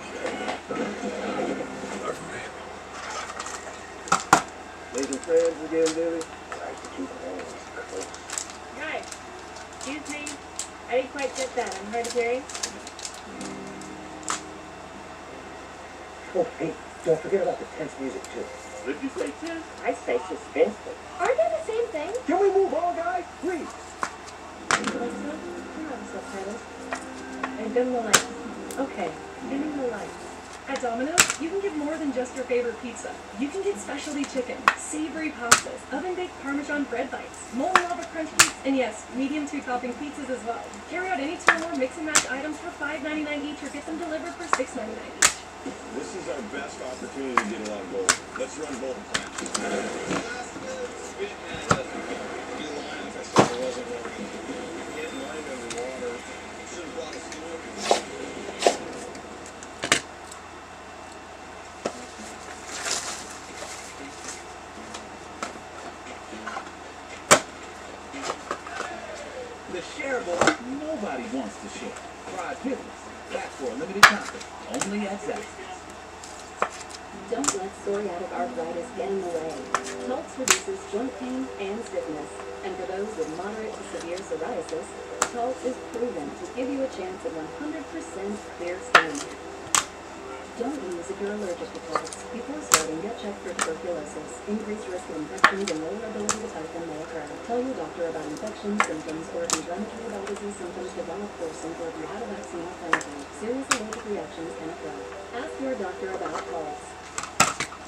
Making friends again, Billy? Like to keep hands close. Right. Excuse me. I didn't quite get that. I'm hereditary. Oh, hey, don't forget about the tense music, too. Did you say 10? I say suspenseful. Aren't they the same thing? Can we move on, guys? Please. Alexa, turn on subtitles. And dim the lights. Okay, dimming the lights. At Domino's, you can get more than just your favorite pizza. You can get specialty chicken, savory pastas, oven-baked Parmesan bread bites, molten lava crunch cakes, and yes, medium 2-topping pizzas as well. Carry out any 2 or more mix and match items for $5.99 each or get them delivered for $6.99 each. This is our best opportunity to get a lot of gold. Let's run both plants. The shareable, nobody wants to share. Fried pickles, back for a limited time, only at Zaxby's. Don't let psoriatic arthritis get in the way. Taltz reduces joint pain and stiffness. And for those with moderate to severe psoriasis, Taltz is proven to give you a chance at 100% clear skin. Don't use if you're allergic to Taltz. Before starting, get checked for tuberculosis. Increased risk of infections and lower ability to type may occur. Tell your doctor about infection symptoms or if inflammatory bowel disease symptoms develop worsen or if you had a vaccine or therapy. Serious allergic reactions can occur. Ask your doctor about Taltz.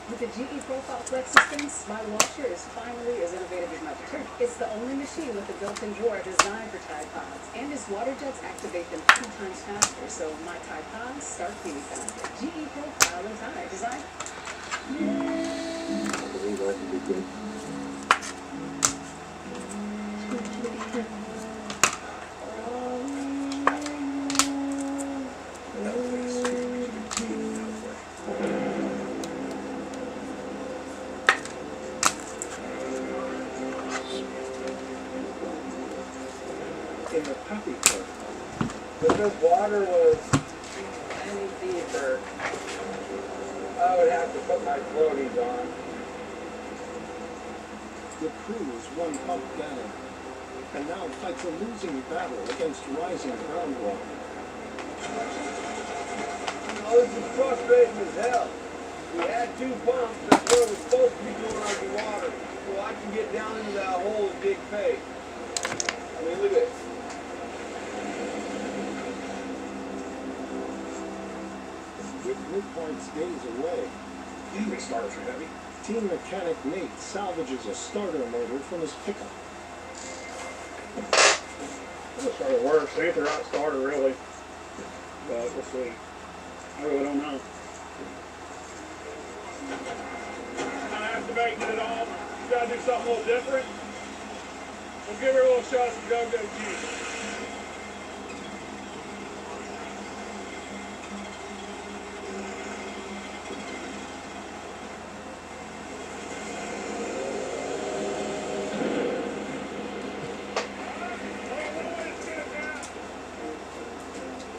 With the GE Profile Flex systems, my washer is finally as innovative as my detergent. It's the only machine with a built-in drawer designed for Tide Pods, and its water jets activate them 2 times faster, so my Tide Pods start cleaning faster. GE Profile and Tide design. I believe that would be good. In the puppy court, If the water was any deeper, I would have to put my floaties on. the crew is 1 pump down, and now fights a losing battle against rising groundwater. Oh, this is frustrating as hell. We had 2 pumps, that's where we're supposed to be doing our dewatering, so I can get down into that hole and dig pay. I mean, look at it. With midpoint's days away, Even starters are heavy. team mechanic Nate salvages a starter motor from his pickup. This starter works. Ain't the right starter, really. But we'll see. I really don't know. Kind of activating it all. You gotta do something a little different. We'll give her a little shot of some go-go juice.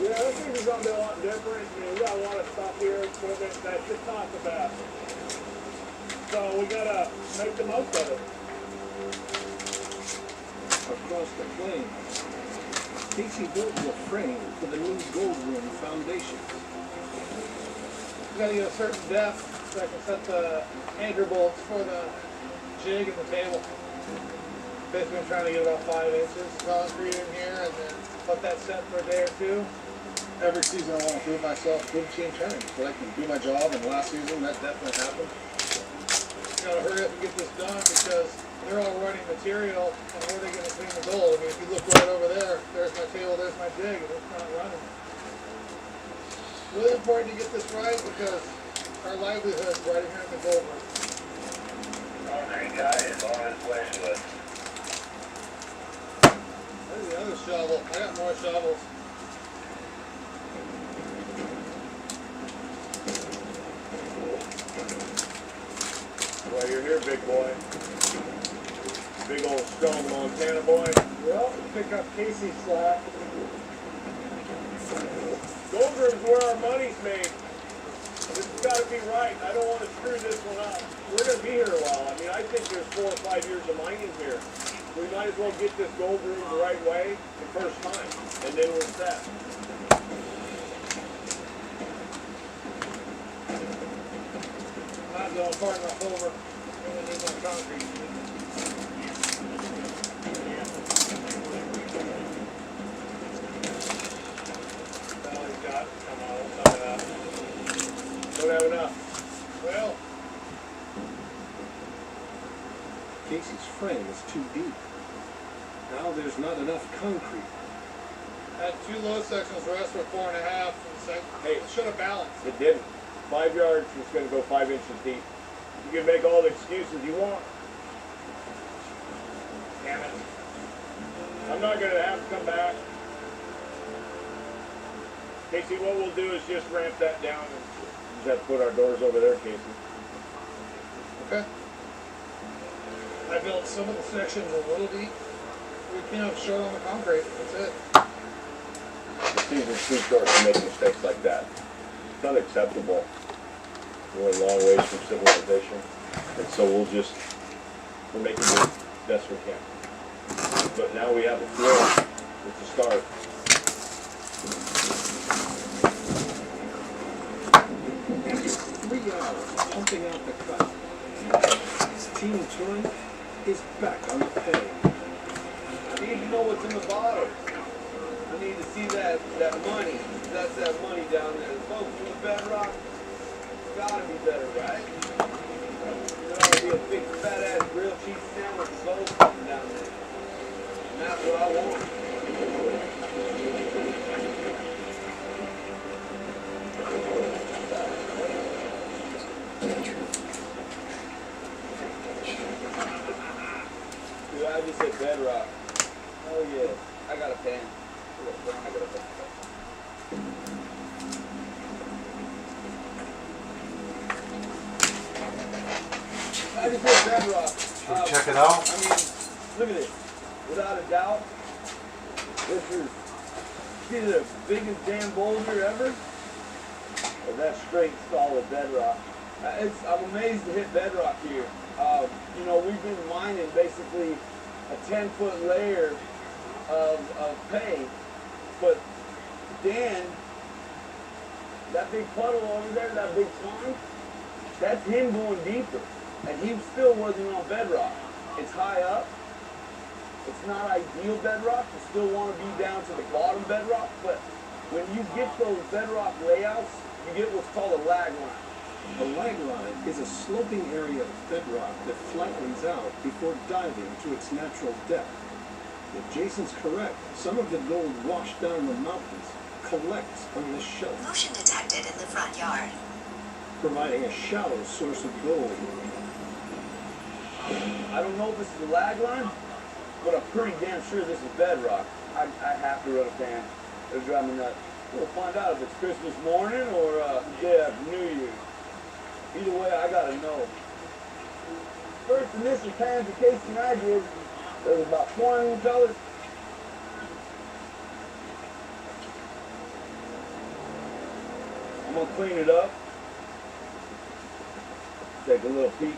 Yeah, this thing is gonna be a lot different. I mean, we got a lot of stuff here, equipment that's just not the best. So we gotta make the most of it. Across the plain, Casey built a frame for the new Gold Room foundation. We gotta get a certain depth so I can set the anchor bolts for the jig and the table. Basically, I'm trying to get about 5 inches of concrete in here and then let that set for a day or two. Every season I want to prove myself, prove team turns, but I can do my job, and last season that definitely happened. Gotta hurry up and get this done because they're all running material, and where are they gonna clean the gold? I mean, if you look right over there, there's my table, there's my jig, and it's not running. Really important to get this right because our livelihood is right here in the gold room. Concrete guy is on his way to us. There's the other shovel. I got more shovels. Well, you're here, big boy. Big old strong Montana boy. Well, pick up Casey's slack. Gold room's where our money's made. This has got to be right. I don't want to screw this one up. We're going to be here a while. I mean, I think there's 4 or 5 years of mining here. We might as well get this gold room the right way the first time, and then we're set. I'm going to pardon my Homer. I'm going to need my concrete. Got come on, some of that. Don't have enough. Well, Casey's frame is too deep. Now there's not enough concrete. Had 2 low sections, the rest were 4.5. Hey, it should have balanced. it didn't. 5 yards is going to go 5 inches deep. You can make all the excuses you want. Damn it. I'm not going to have to come back. Casey, what we'll do is just ramp that down and just have to put our doors over there, Casey. Okay. I built some of the sections a little deep. We came up short on the concrete. That's it. The season's too short to make mistakes like that. It's unacceptable. We're a long ways from civilization. And so we're making the best we can. But now we have a floor. It's a start. After 3 hours pumping out the cut, Team Twin is back on the pay. I need to know what's in the bottle. I need to see that money. That's that money down there. The folks in the bedrock, it's gotta be better, right? There ought to be a big fat ass grilled cheese sandwich with gold coming down there. And that's what I want. Dude, I just hit bedrock. Oh yeah, I got a pen. I got a pen. I just hit bedrock. Should we check it out? I mean, look at it. Without a doubt, this is either the biggest damn boulder ever, or that straight solid bedrock. I'm amazed to hit bedrock here. You know, we've been mining basically a 10-foot layer of pay, but Dan, that big puddle over there, that big pond, that's him going deeper, and he still wasn't on bedrock. It's high up. It's not ideal bedrock. You still want to be down to the bottom bedrock, but when you get those bedrock layouts, you get what's called a lag line. A lag line is a sloping area of bedrock that flattens out before diving to its natural depth. If Jason's correct, some of the gold washed down the mountains collects on this shelf. Motion detected in the front yard. Providing a shallow source of gold. I don't know if this is a lag line, but I'm pretty damn sure this is bedrock. I have to run a fan. It'll drive me nuts. We'll find out if it's Christmas morning or day after New Year's. Either way, I gotta know. First initial pans of Casey and I did, there was about 20 colors. I'm gonna clean it up. Take a little peek.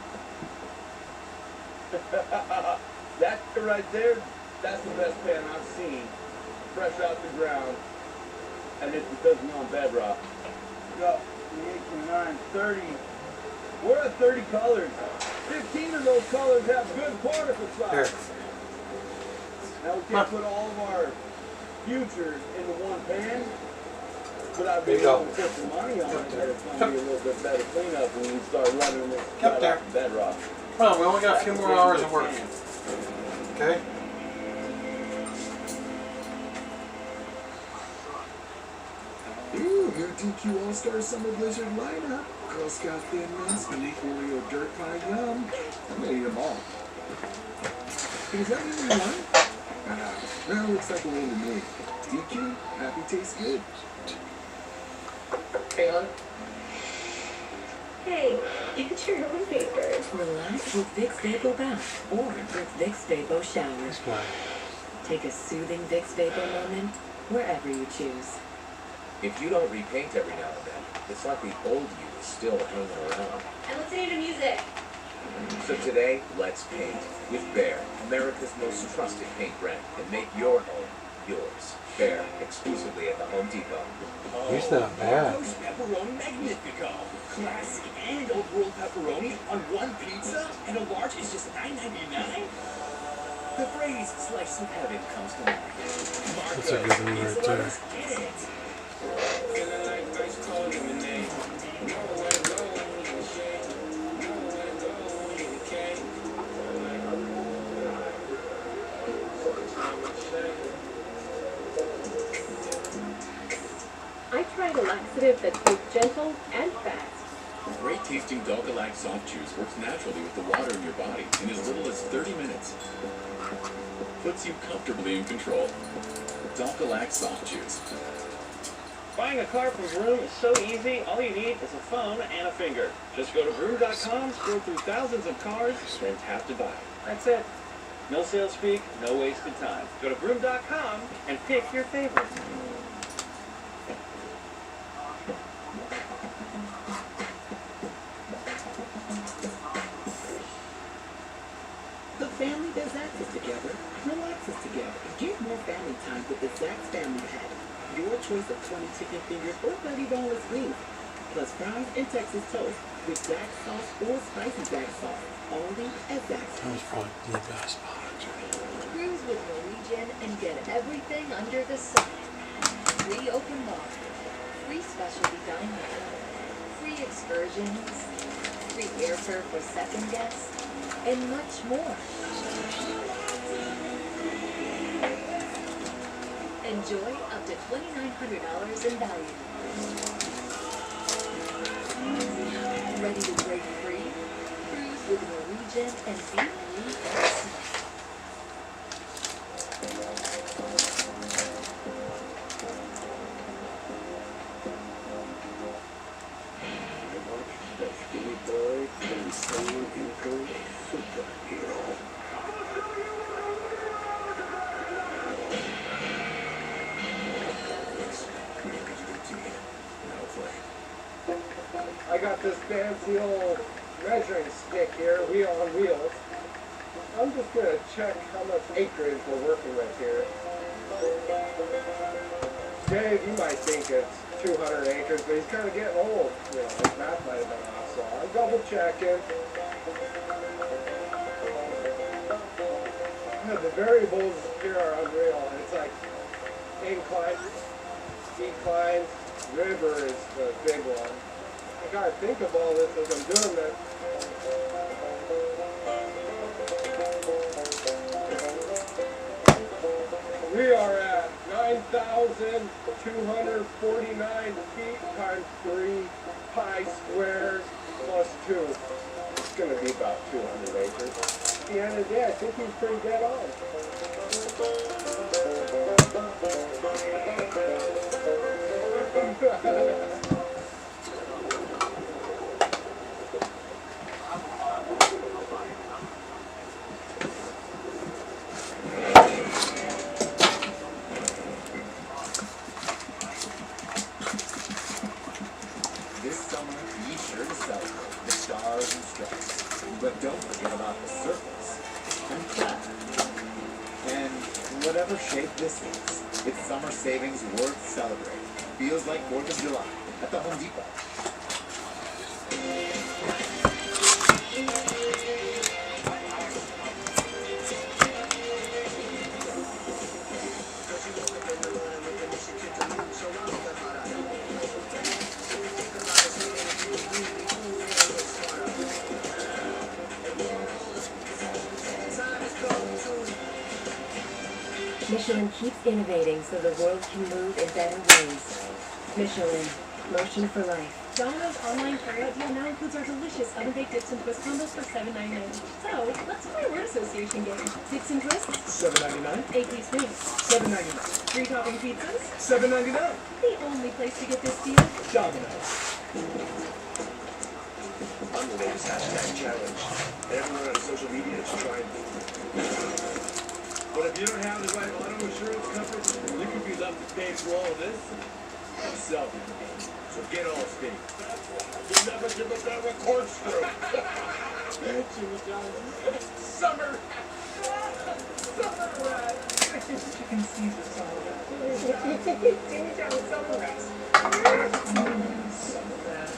That right there, that's the best pan I've seen. Fresh out the ground. And it's because we're on bedrock. We got 8, 9, 30. We're at 30 colors. 15 of those colors have good particle size. Now we can't put all of our futures into one pan. But I'd be There you go. able to put some money on it that it's going to be a little bit better cleanup when we start running this Kept there. off the bedrock. Well, we only got a few more hours of work. Okay? Ooh, your DQ All-Star Summer Blizzard lineup. Girl Scout Thin Mints, Malik Oreo Dirt Pie Yum. I'm gonna eat them all. Is that what you want? That looks like a win to me. DQ, happy tastes good. Hey, hon. Hey, get your own papers. Relax with Vicks Vapor Bath or with Vicks Vapor Shower. Take a soothing Vicks Vapor moment wherever you choose. If you don't repaint every now and then, it's like the old you is still hanging around. I'm listening to music. So today, let's paint with Behr, America's most trusted paint brand, and make your home yours. Behr, exclusively at the Home Depot. He's not bad. Marco's Pepperoni Magnifico. Classic and old world pepperoni on one pizza, and a large is just $9.99. The phrase "slice of heaven" comes to mind. That's a good one right there. Get it. I tried a laxative that's both gentle and fast. Great tasting Dogalac soft juice works naturally with the water in your body in as little as 30 minutes. Puts you comfortably in control. Dogalac soft juice. Buying a car from Vroom is so easy. All you need is a phone and a finger. Just go to Vroom.com, scroll through thousands of cars, then tap to buy. That's it. No sales speak, no wasted time. Go to Vroom.com and pick your favorite. The family that Zaxx's together relaxes together. Get more family time with the Zaxx Family Pack. Your choice of 20 chicken fingers or 30 boneless wings, plus fries and Texas toast with Zaxx sauce or spicy Zaxx sauce. Only at Zaxx. That was probably the best box. Cruise with Norwegian and get everything under the sun. Free open bar, free specialty dining, free excursions, free airfare for second guests, and much more. Enjoy up to $2,900 in value. Ready to break free? Cruise with Norwegian and be free. Skinny boy and someone can go superhero. I got this fancy old measuring stick here, wheel on wheels. I'm just gonna check how much acreage we're working with here. Dave, you might think it's 200 acres, but he's kind of getting old. You know, his math might have been off, so I'm double checking. The variables here are unreal. It's like incline, decline, river is the big one. I gotta think of all this as I'm doing this. We are at 9,249 feet times 3 pi squared plus 2. It's gonna be about 200 acres. At the end of the day, I think he's pretty dead on. This summer, be sure to celebrate the stars and stripes. But don't forget about the circles and plaid. And whatever shape this is, it's summer savings worth celebrating. Feels like 4th of July at the Home Depot. Michelin keeps innovating so the world can move in better ways. Michelin, motion for life. Domino's online carryout deal now includes our delicious oven-baked dips and twist combos for $7.99. So, let's play a word association game. Dips and twists, $7.99. 8-piece meals, $7.99. 3-topping pizzas. $7.99. The only place to get this deal. Domino's. I'm the latest hashtag challenge. Everyone on social media is trying. But if you don't have the right auto insurance coverage, you could be left to pay for all of this yourself. So get all state. You never give us that record screw. Summer. Summer rat. Chicken Caesar salad. Jimmy John's summer rats. Summer rat.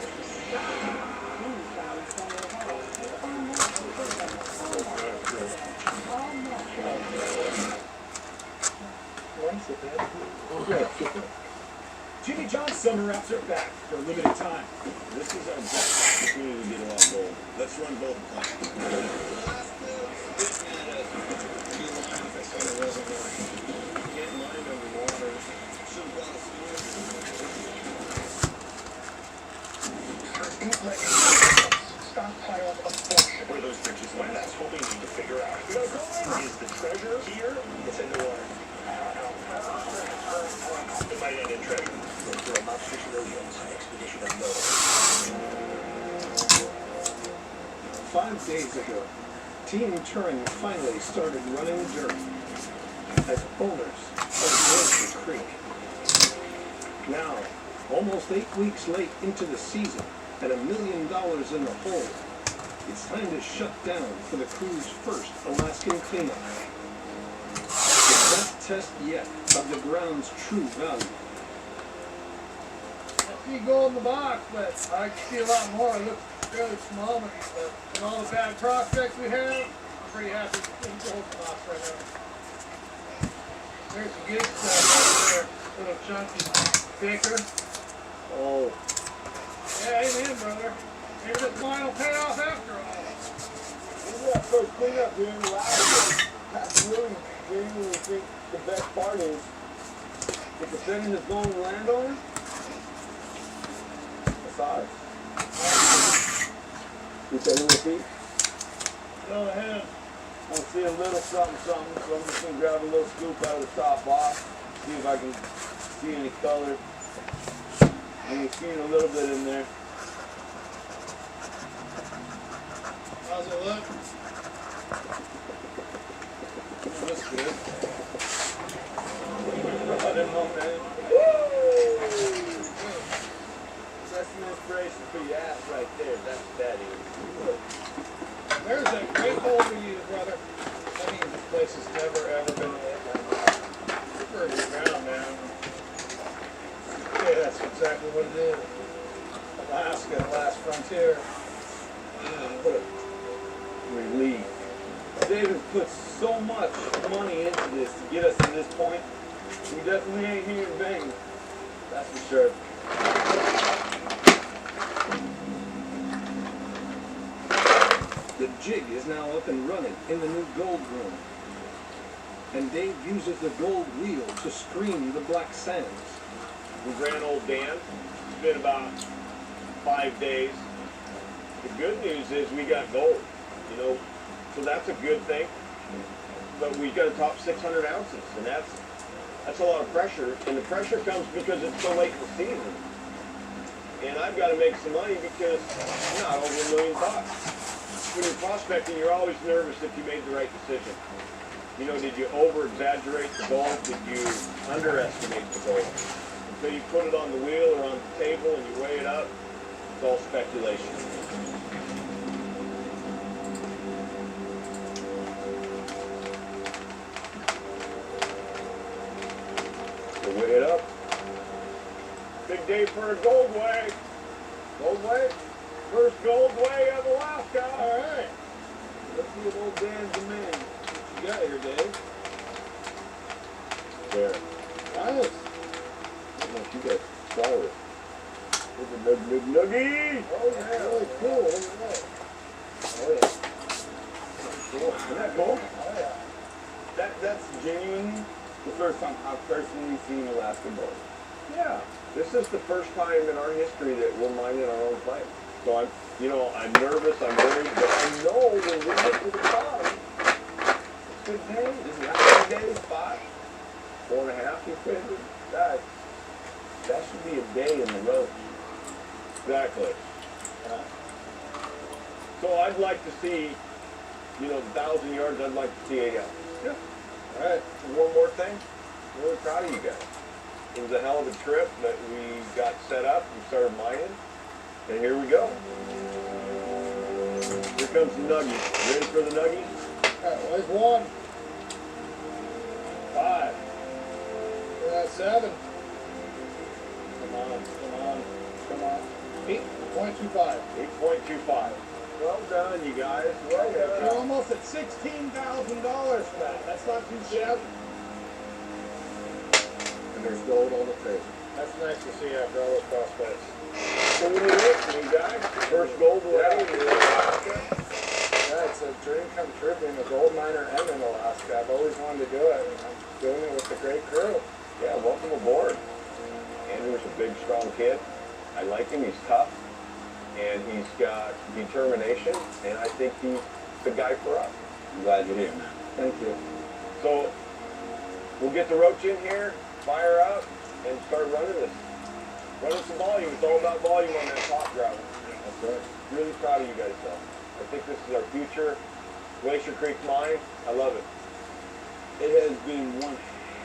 Jimmy John's summer wraps are back for a limited time. This is our best opportunity to get a lot of gold. Let's run both plans. Stockpile of bullshit. Where those pictures went, that's what we need to figure out. Is the treasure here? It's in the water. It might end in treasure. Look for a Mobster Williams expedition unknown. 5 days ago, Team Turing finally started running dirt as owners of Glacier Creek. Now, almost 8 weeks late into the season, and $1 million in the hole, it's time to shut down for the crew's first Alaskan cleanup. The best test yet of the ground's true value. I see gold in the box, but I can see a lot more. It looks fairly small, but with all the bad prospects we have, I'm pretty happy with the gold box right now. There's some good stuff right there. Little chunky thicker. Oh. Yeah, amen, brother. Maybe this mine will pay off after all. This is our first cleanup here in the last. That's really genuinely think the best part is the percentage that's going to the landowner. That's ours. You said who would be? Go ahead. I see a little something, so I'm just going to grab a little scoop out of the top box, see if I can see any color. And you've seen a little bit in there. How's it look? Looks good. I didn't know, man. That's an inspiration for your ass right there. That's what that is. There's a great hole for you, brother. That means this place has never, ever been hit. We're in the ground now. Yeah, that's exactly what it is. Alaska, the last frontier. What a relief. David put so much money into this to get us to this point. We definitely ain't here in vain. That's for sure. The jig is now up and running in the new gold room. And Dave uses the gold wheel to screen the black sands. We ran Old Dan. It's been about 5 days. The good news is we got gold, you know, so that's a good thing. But we got a top 600 ounces, and that's a lot of pressure. And the pressure comes because it's so late in the season. And I've got to make some money because I'm not over $1 million. When you're prospecting, you're always nervous if you made the right decision. You know, did you over-exaggerate the gold? Did you underestimate the gold? Until you put it on the wheel or on the table and you weigh it up, it's all speculation. So weigh it up. Big day for a gold weigh. Gold weigh? First gold weigh of Alaska. All right. Let's see if Old Dan's the man. What you got here, Dave? There. Nice. I don't know if you guys saw it. There's a nuggie. Oh, yeah. Really cool. Look at that. Oh, yeah. Cool. Isn't that cool? Oh, yeah. That's genuine the first time I've personally seen Alaska boat. Yeah, this is the first time in our history that we're mining our own claim. So I'm nervous, I'm worried, but I know when we get to the bottom, it's good days. This is how many days? 5? 4.5, you figured? That should be a day in the road. Exactly. So I'd like to see, 1,000 yards, I'd like to see 8 ounces. Yeah. All right, one more thing. Really proud of you guys. It was a hell of a trip, but we got set up, we started mining, and here we go. Here comes the nuggie. Ready for the nuggie? Where's 1? 5. 7. Come on. 8.25. 8.25. Well done, you guys. Well done. You're almost at $16,000 for that. That's not too shabby. And there's gold on the table. That's nice to see after all those prospects. So what do you think, you guys? First gold already in Alaska? Yeah, it's a dream come true being a gold miner and in Alaska. I've always wanted to do it, and I'm doing it with a great crew. Yeah, welcome aboard. Andrew's a big, strong kid. I like him. He's tough, and he's got determination, and I think he's the guy for us. I'm glad you're here, man. Thank you. So we'll get the roach in here, fire up, and start running this. Running some volume. It's all about volume on that top gravel. That's right. Really proud of you guys, though. I think this is our future. Glacier Creek Mine. I love it. It has been one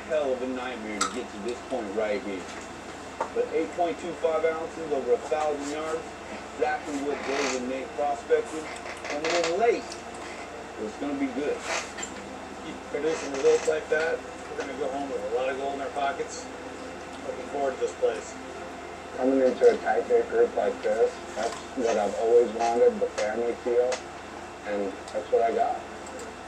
hell of a nightmare to get to this point right here. But 8.25 ounces over 1,000 yards, exactly what Dave and Nate prospected. Coming in late. So it's going to be good. Keep producing results like that, we're going to go home with a lot of gold in our pockets. Looking forward to this place. Coming into a tight knit group like this, that's what I've always wanted, the family feel, and that's what I got.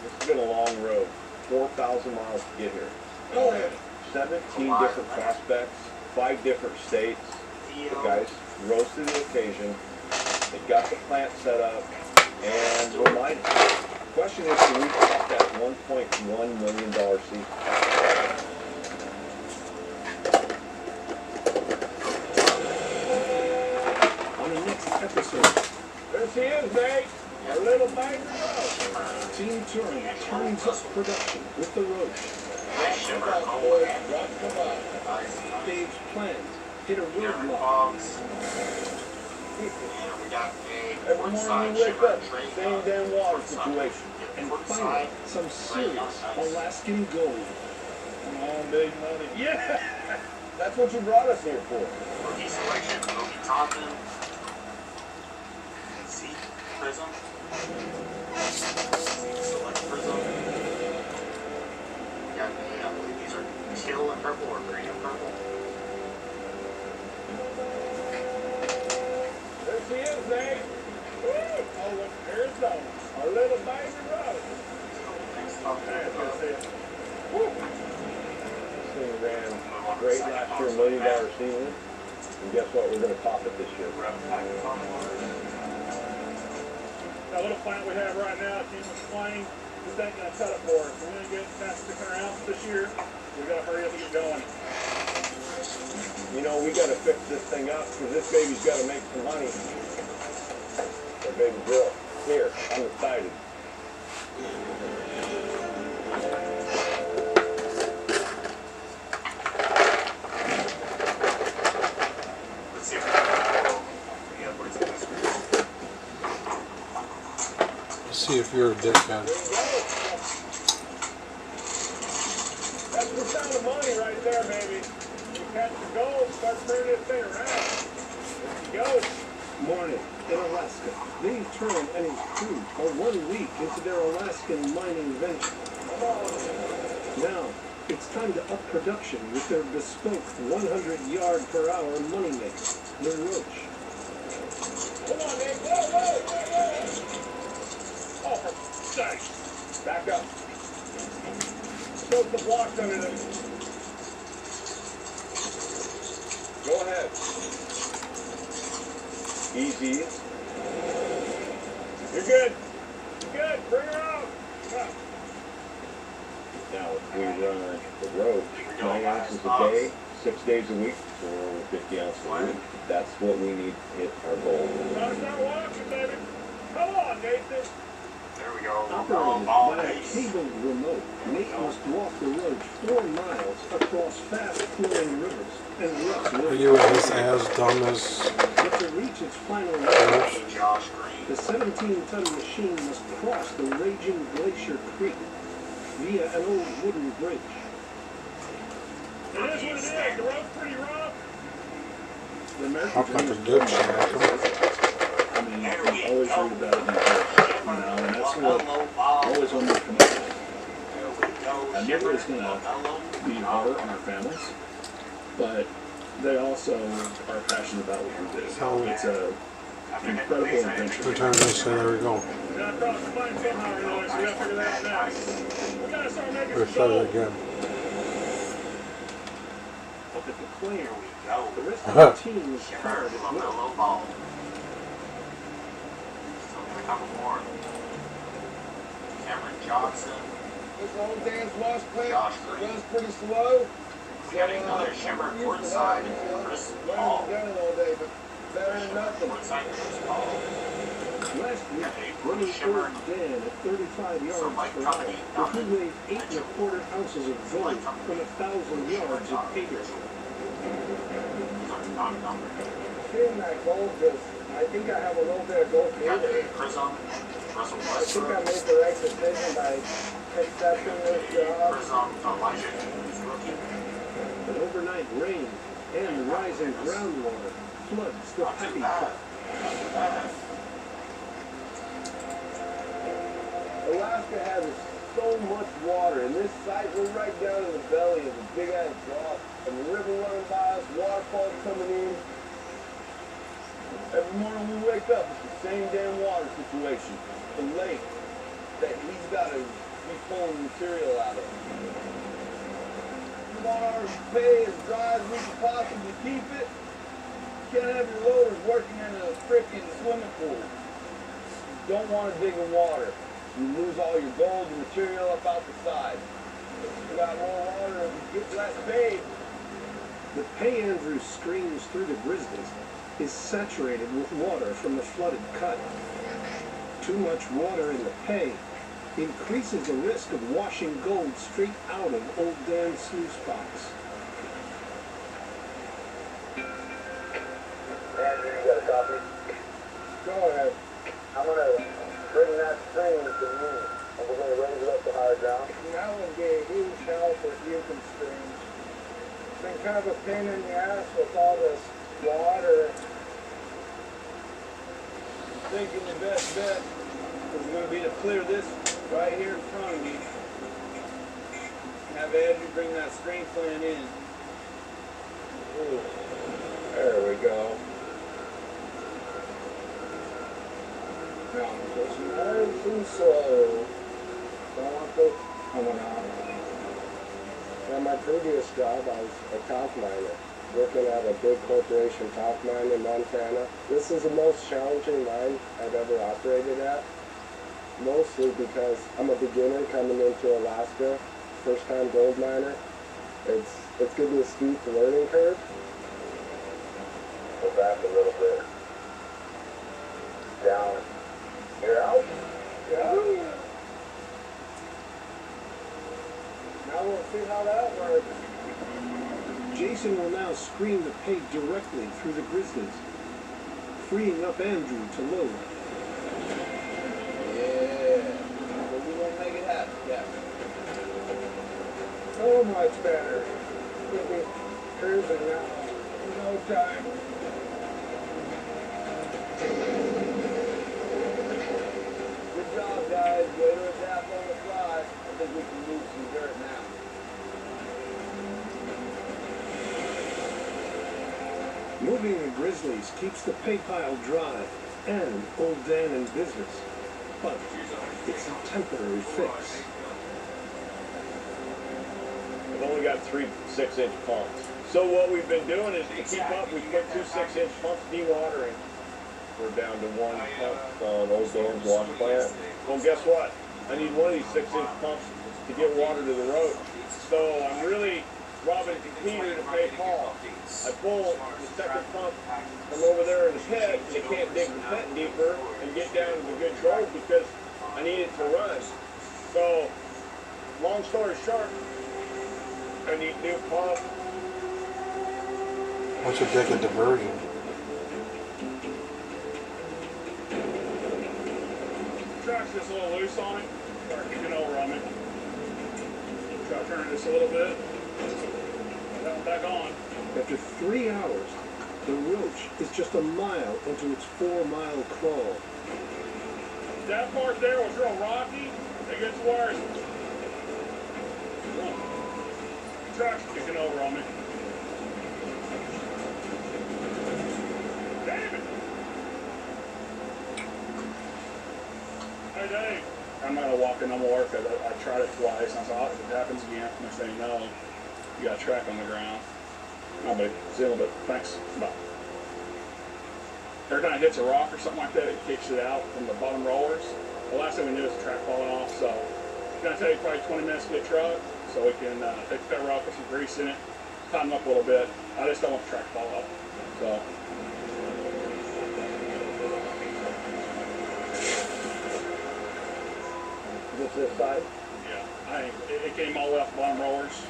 This has been a long road. 4,000 miles to get here. Oh, yeah. 17 different prospects, 5 different states. The guys rose to the occasion. They got the plant set up, and we're mining. The question is, can we top that $1.1 million season? On the next episode, There she is, mate. Our little banger. Team Turing turns up production with the Roach. Dave's plans hit a roadblock. Every morning we wake up, same damn water situation. And finally, some serious Alaskan gold. Come on, big money. Yeah! That's what you brought us here for. Rookie selection, Obi Toppin. Z Prism. Select Prism. Yeah, I believe these are teal and purple or green and purple. There she is, Nate. Woo! Oh, look, Arizona. Our little banger road. Okay, good to see you. Woo! This thing ran great last year, $1 million season. And guess what? We're going to top it this year. That little plant we have right now, Team McLean, this ain't gonna cut it for us. We're gonna get past 600 ounces this year. We gotta hurry up and get going. We got to fix this thing up because this baby's got to make some money. Our baby girl. Here, I'm excited. Let's see if we can go. Yeah, where's the Let's see if you're a dickhead. That's the sound of money right there, baby. You catch the gold, start turning this thing around. There you go. Morning in Alaska. Dave Turing and his crew are 1 week into their Alaskan mining venture. Now, it's time to up production with their bespoke 100-yard-per-hour moneymaker, the Roach. Come on, man. Whoa. Oh, for sakes. Back up. Soak the blocks under them. Go ahead. Easy. You're good. You're good. Bring her out. Come on. Now, if we run the road 9 ounces a day, 6 days a week, for 50 ounces a week, that's what we need to hit our goal. Time to start walking, baby. Come on, Nathan. There we go. Operated by a cabled remote, Nate must walk the road 4 miles across fast-flowing rivers and rough Are you with this as dumb as But to reach its final range, the 17-ton machine must cross the raging Glacier Creek via an old wooden bridge. It is what it is. The road's pretty rough. The American I'll cut the good shit out of I mean, I always read about it in the books, you know, and that's what I always wanted to come up with. I knew it was going to be hard on our families, but they also are passionate about what we do. So- It's a incredible adventure. the time they say there we go? We gotta cross the line somehow or another, so we gotta figure that out next. We gotta start making Or some say it goals. again. Up at the claim, the rest of the team is hard at work. Cameron Johnson. This old Dan's wash plant Josh Green. runs pretty slow. We got another Shimmer courtside. Chris Paul. Learning down all day, but better than nothing. Courtside Chris Paul. Last week, running Old Dan at 35 yards per hour, he weighed 8 1/4 ounces of gold from 1,000 yards of pay dirt. Seeing that gold just, I think I have a little bit of gold fever. Prism. Russell I think I Westbrook. made the right decision by accepting this job. Prism. Elijah Hughes, rookie. An overnight rain and rising groundwater floods the Peppy Cut. Alaska has so much water, and this site, we're right down in the belly of a big ass drop, and the river running by us, waterfalls coming in. Every morning we wake up, it's the same damn water situation. The lake that he's got to be pulling material out of. We want our pay as dry as we can possibly keep it. You can't have your loaders working in a freaking swimming pool. You don't want to dig in water. You lose all your gold and material up out the side. You got more water and you get less paid. The Pay Andrews streams through the Grizzlies is saturated with water from the flooded cut. Too much water in the Pay increases the risk of washing gold straight out of Old Dan's sluice box. Andrew, you got a copy? Go ahead. I'm gonna bring that string to me, and we're gonna raise it up to higher ground. That would be a huge help if you can streams. It's been kind of a pain in the ass with all this water. Thinking the best bet is going to be to clear this right here in front of me. Have Andrew bring that string plant in. Ooh. There we go. Now, just nice and slow. Don't want those coming out. At my previous job, I was a top miner, working at a big corporation top mine in Montana. This is the most challenging mine I've ever operated at, mostly because I'm a beginner coming into Alaska, first-time gold miner. It's given me a steep learning curve. Go back a little bit. Down. You're out? Yeah. Now we'll see how that works. Jason will now screen the Pay directly through the Grizzlies, freeing up Andrew to load. Yeah. But we won't make it happen, Captain. So much better. We'll be cruising now in no time. Good job, guys. Way to adapt on the fly. I think we can move some dirt now. Moving the Grizzlies keeps the Pay pile dry and Old Dan in business, but it's a temporary fix. We've only got 3 6-inch pumps. So what we've been doing is to keep up, we put 2 6-inch pumps dewatering. We're down to 1 pump on Old Dan's wash plant. Well, guess what? I need one of these 6-inch pumps to get water to the road. So I'm really robbing Peter to pay Paul. I pull the second pump from over there in the pit, and they can't dig the pit deeper and get down to the good gold because I need it to run. So, long story short, I need new pump. What's your deck of diversion? Track's just a little loose on it. Start kicking over on me. Try to turn this a little bit. Put that one back on. After 3 hours, the Roach is just a mile into its 4-mile crawl. That part there was real rocky. It gets worse. Track's kicking over on me. Damn it! Hey Dave. I'm not gonna walk in no more because I tried it twice. And I thought, if it happens again, I'm gonna say no. You got a track on the ground. No, buddy. See you in a little bit. Thanks. Bye. Every time it hits a rock or something like that, it kicks it out from the bottom rollers. The last thing we knew was the track falling off, so it's gonna take probably 20 minutes to get truck, so we can take that rock with some grease in it, tighten up a little bit. I just don't want the track to fall off. So. This side? Yeah, it came all the way off the bottom rollers.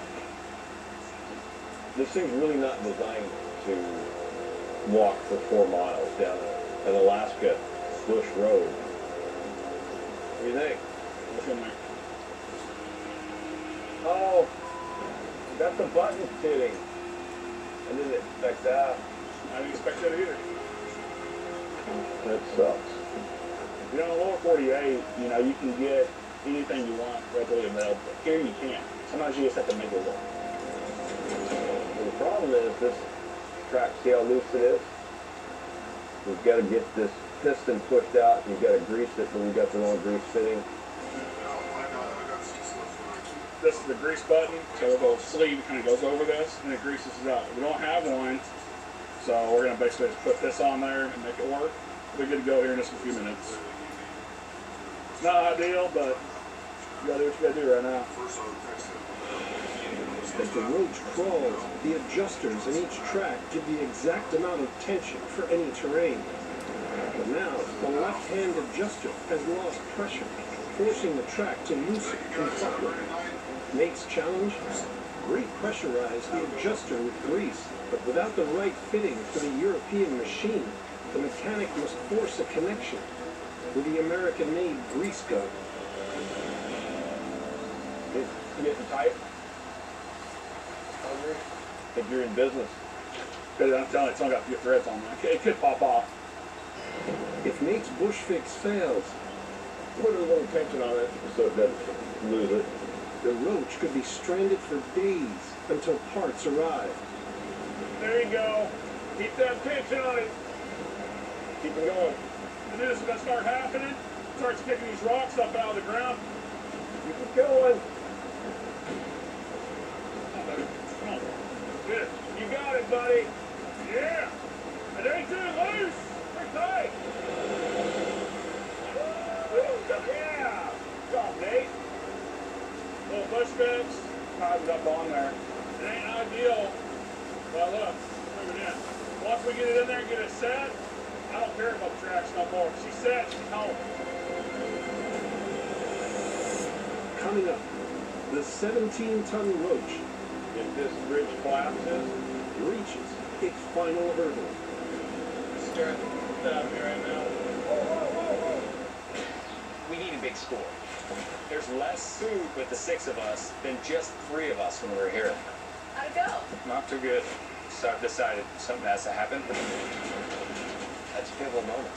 This thing's really not designed to walk for 4 miles down an Alaska bush road. What do you think? What's in there? Oh, that's a button fitting. I didn't expect that. I didn't expect that either. That sucks. You know, in the lower 48, you know, you can get anything you want readily available. Here you can't. Sometimes you just have to make it work. Well, the problem is this track, see how loose it is? We've got to get this piston pushed out, and you've got to grease it, but we've got the wrong grease fitting. This is the grease button, so the little sleeve kind of goes over this, and it greases it up. We don't have one, so we're going to basically just put this on there and make it work. We're good to go here in just a few minutes. It's not ideal, but you got to do what you got to do right now. As the Roach crawls, the adjusters in each track give the exact amount of tension for any terrain. But now, the left-hand adjuster has lost pressure, forcing the track to loosen and buckle. Nate's challenge? Repressurize the adjuster with grease, but without the right fitting for the European machine, the mechanic must force a connection with the American-made grease gun. You getting tight? Hungry? Think you're in business? Because I'm telling you, it's only got a few threads on there. It could pop off. If Nate's bush fix fails, put a little tension on it so it doesn't lose it. The Roach could be stranded for days until parts arrive. There you go. Keep that tension on it. Keep it going. And this is going to start happening. Starts kicking these rocks up out of the ground. Keep it going. Come on. Good. You got it, buddy. Yeah. It ain't too loose. Pretty tight. Yeah. Good job, Nate. Little bush fix. Tied it up on there. It ain't ideal. Well, look. Move it in. Once we get it in there and get it set, I don't care about the tracks no more. She's set. She's home. Coming up, the 17-ton Roach, if this bridge collapses, reaches its final hurdle. Staring at me right now. We need a big score. There's less food with the 6 of us than just 3 of us when we're here. How'd it go? Not too good. So I've decided something has to happen. That's a pivotal moment.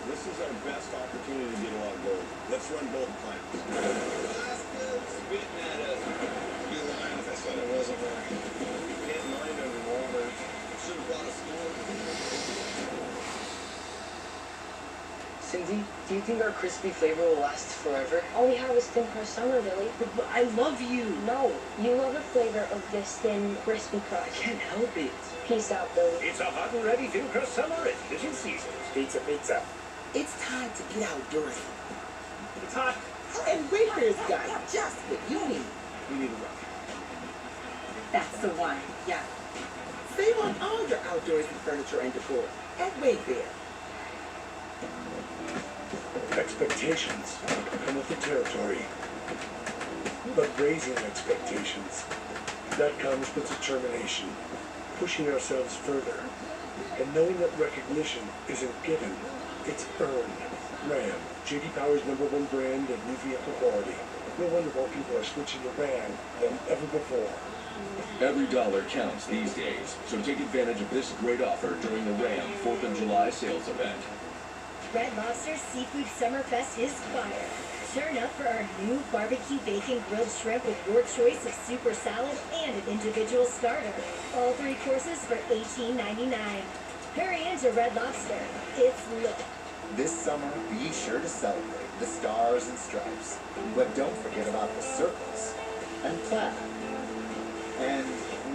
This is our best opportunity to get a lot of gold. Let's run both plans. Spitting at us. You lying if I said it wasn't right. You can't mine underwater. Should have brought a score. Cindy, do you think our crispy flavor will last forever? All we have is thin crust summer, Billy. But I love you. No, you love the flavor of this thin, crispy crust. I can't help it. Peace out, Billy. It's a hot and ready thin crust summer at Pigeon Caesar's. Pizza, pizza. It's time to get outdoorsy. It's hot. And Wayfair's got just what you need. We need a rock. That's the one, yeah. Save on all your outdoorsy furniture and decor at Wayfair. Expectations come with the territory. But raising expectations, that comes with determination, pushing ourselves further, and knowing that recognition isn't given, it's earned. Ram, J.D. Power's #1 brand of new vehicle quality. No wonder more people are switching to Ram than ever before. Every dollar counts these days, so take advantage of this great offer during the Ram 4th of July sales event. Red Lobster's Seafood Summerfest is fire. Turn up for our new barbecue bacon grilled shrimp with your choice of super salad and an individual starter. All 3 courses for $18.99. Hurry into Red Lobster. It's lit. This summer, be sure to celebrate the stars and stripes. But don't forget about the circles and plaid. And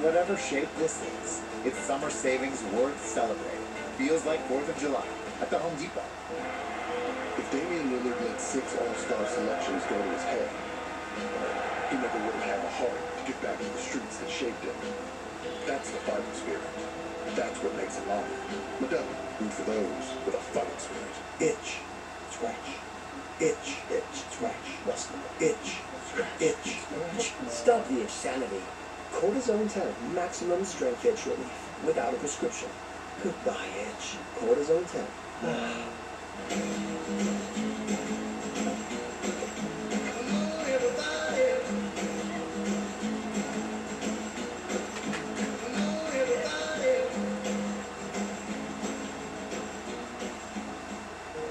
whatever shape this is, it's summer savings worth celebrating. Feels like 4th of July at the Home Depot. If Damian Lillard let 6 all-star selections go to his head, he never would have had the heart to get back to the streets that shaped him. That's the fighting spirit. That's what makes him on. Modelo, root for those with a fighting spirit. Itch, scratch, itch, itch, scratch, muscle, itch, scratch, itch, scratch. Stop the insanity. Cortisone 10 maximum strength itch relief without a prescription. Goodbye, itch. Cortisone 10.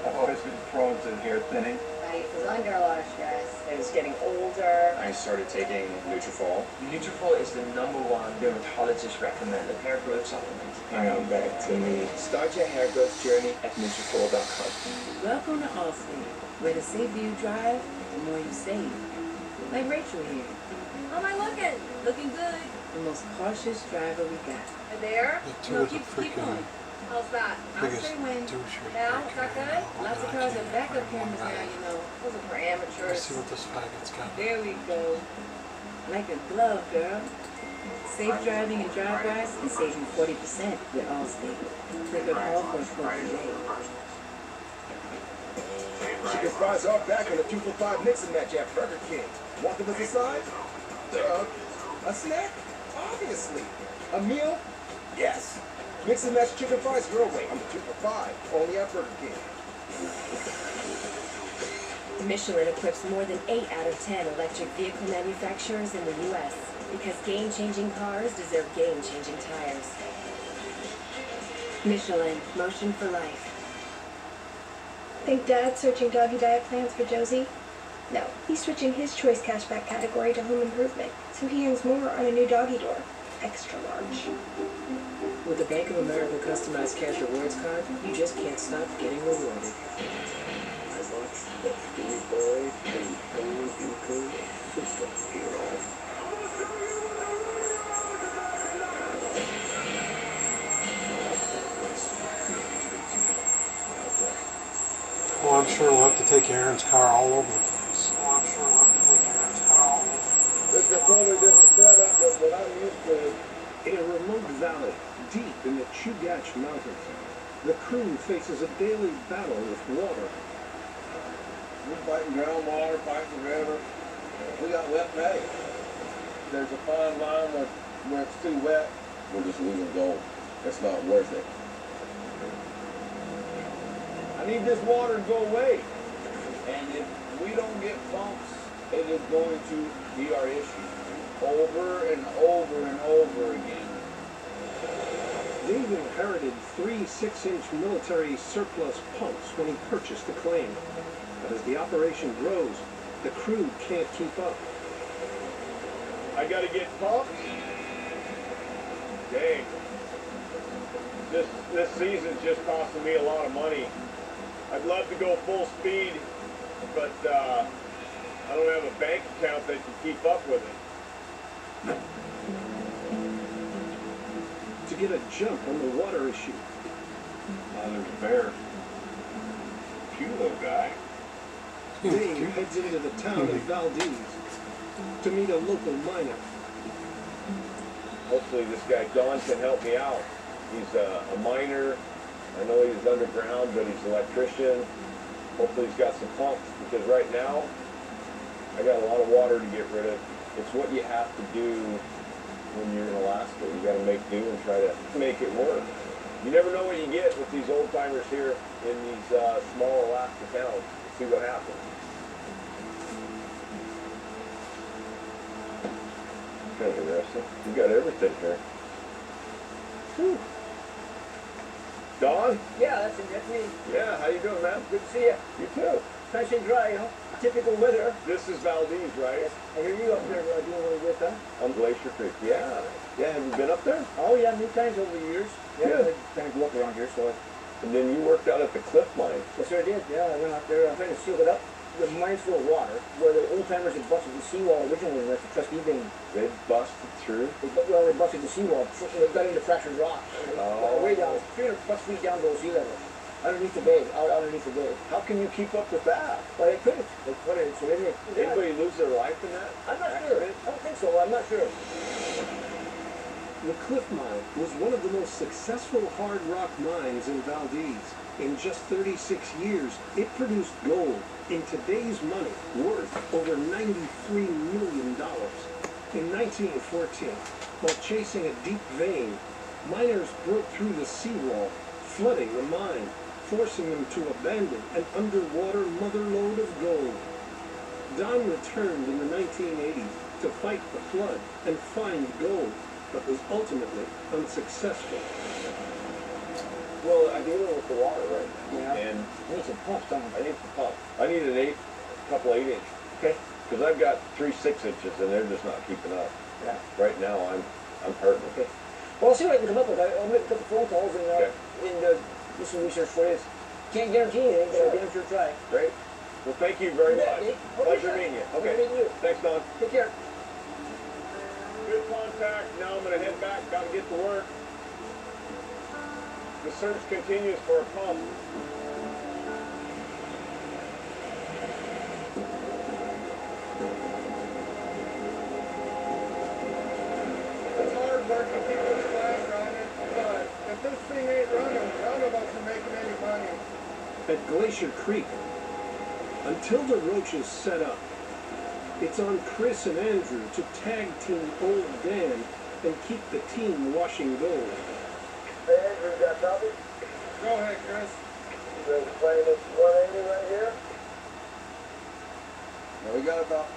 I've always been prone to hair thinning. I was under a lot of stress. I was getting older. I started taking Nutrafol. Nutrafol is the #1 dermatologist recommended hair growth supplement. I am back to me. Start your hair growth journey at Nutrafol.com. Welcome to Allstate, where the safer you drive, the more you save. Like Rachel here, How am I looking? Looking good. the most cautious driver we got. There? Two No, of the keep freaking going. How's that? I'll biggest say when. douche right Now, there. is that good? Lots of cars have backup cameras now, you know. Those are for Let's amateurs. see what this faggot's got. There we go. Like a glove, girl. Safe driving and drive-bys can save you 40% with Allstate. Click or call for a quote today. Chicken fries are back on the 2 for $5 mix and match at Burger King. Want them as a side? A snack? Obviously. A meal? Yes. Mix and match chicken fries your way on the 2 for $5, only at Burger King. Michelin equips more than 8 out of 10 electric vehicle manufacturers in the U.S. because game-changing cars deserve game-changing tires. Michelin, motion for life. Think Dad's searching doggy diet plans for Josie? No, he's switching his choice cashback category to home improvement, so he earns more on a new doggy door. Extra large. With the Bank of America customized cash rewards card, you just can't stop getting rewarded. I watched the Billy Boy and Tony Inco superhero. Well, I'm sure we'll have to take Aaron's car all over the place. It's a totally different setup than what I'm used to. In a remote valley, deep in the Chugach Mountains, the crew faces a daily battle with water. We're fighting groundwater, fighting the river. We got wet pay. There's a fine line where it's too wet. We're just losing gold. It's not worth it. I need this water to go away. And if we don't get pumps, it is going to be our issue. Over and over and over again. Dave inherited 3 6-inch military surplus pumps when he purchased the claim. But as the operation grows, the crew can't keep up. I gotta get pumped. Dang. This season's just costing me a lot of money. I'd love to go full speed, but I don't have a bank account that can keep up with it. To get a jump on the water issue. There's a bear. you, little guy. Dave heads into the town of Valdez to meet a local miner. Hopefully this guy Don can help me out. He's a miner. I know he's underground, but he's an electrician. Hopefully he's got some pumps, because right now I got a lot of water to get rid of. It's what you have to do when you're in Alaska. You got to make do and try to make it work. You never know what you get with these old timers here in these small Alaska towns. See what happens. Kind of interesting. You got everything here. Whew. Don? Yeah, that's me. Yeah, how you doing, man? Good to see you. You too. Nice and dry, you know. Typical weather. This is Valdez, right? I hear you up there doing a little bit, huh? On Glacier Creek. Yeah. Yeah, have you been up there? Oh, yeah, many times over the years. Yeah, Good. I kind of grew up around here, so. And then you worked out at the Cliff Mine. Yes, sir, I did. Yeah, I went out there. I'm trying to seal it up. The mine's full of water, where the old timers had busted the seawall originally, like the Trustee Vein. They busted through? They busted the seawall. They got into fractured rock. Oh. Way down, 300 plus feet down below sea level. Underneath the bay, out underneath the bay. How can you keep up with that? Well, they couldn't. They put it, so they didn't. Anybody lose their life in that? I'm not sure. I don't think so. I'm not sure. The Cliff Mine was one of the most successful hard rock mines in Valdez. In just 36 years, it produced gold, in today's money, worth over $93 million. In 1914, while chasing a deep vein, miners broke through the seawall, flooding the mine, forcing them to abandon an underwater motherlode of gold. Don returned in the 1980s to fight the flood and find gold, but was ultimately unsuccessful. Well, I'm dealing with the water right now. Yeah. And I need some pumps, don't I need some pump. I need a couple 8-inch. Okay. Because I've got 3 6-inches and they're just not keeping up. Yeah. Right now I'm hurting. Okay. Well, I'll see what I can come up with. I'll make a couple phone calls and do some research for you. Can't guarantee anything, but I'll damn sure try. Great. Well, thank you very much. Okay. Pleasure meeting you. Okay. Meeting you. Thanks, Don. Take care. Good contact. Now I'm going to head back. Got to get to work. The search continues for a pump. It's hard work to keep this plant running, but if this thing ain't running, none of us are making any money. At Glacier Creek, until the roaches set up, it's on Chris and Andrew to tag team Old Dan and keep the team washing gold. Hey, Andrew, got copy? Go ahead, Chris. You ready to play this 180 right here? Well, we got about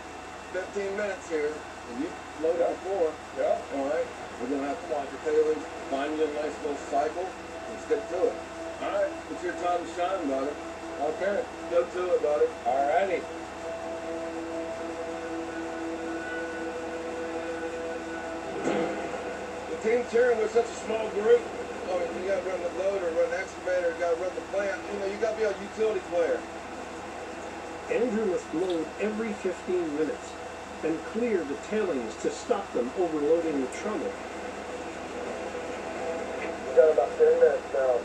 15 minutes here, and you load up 4. Yeah. All right. We're going to have to watch your tailings, find you a nice little cycle, and stick to it. All right. It's your time to shine, brother. Okay. Go to it, buddy. All righty. The team's here with such a small group. I mean, you got to run the loader, run the excavator, you got to run the plant. You know, you got to be a utility player. Andrew must load every 15 minutes and clear the tailings to stop them overloading the trommel. We got about 10 minutes now.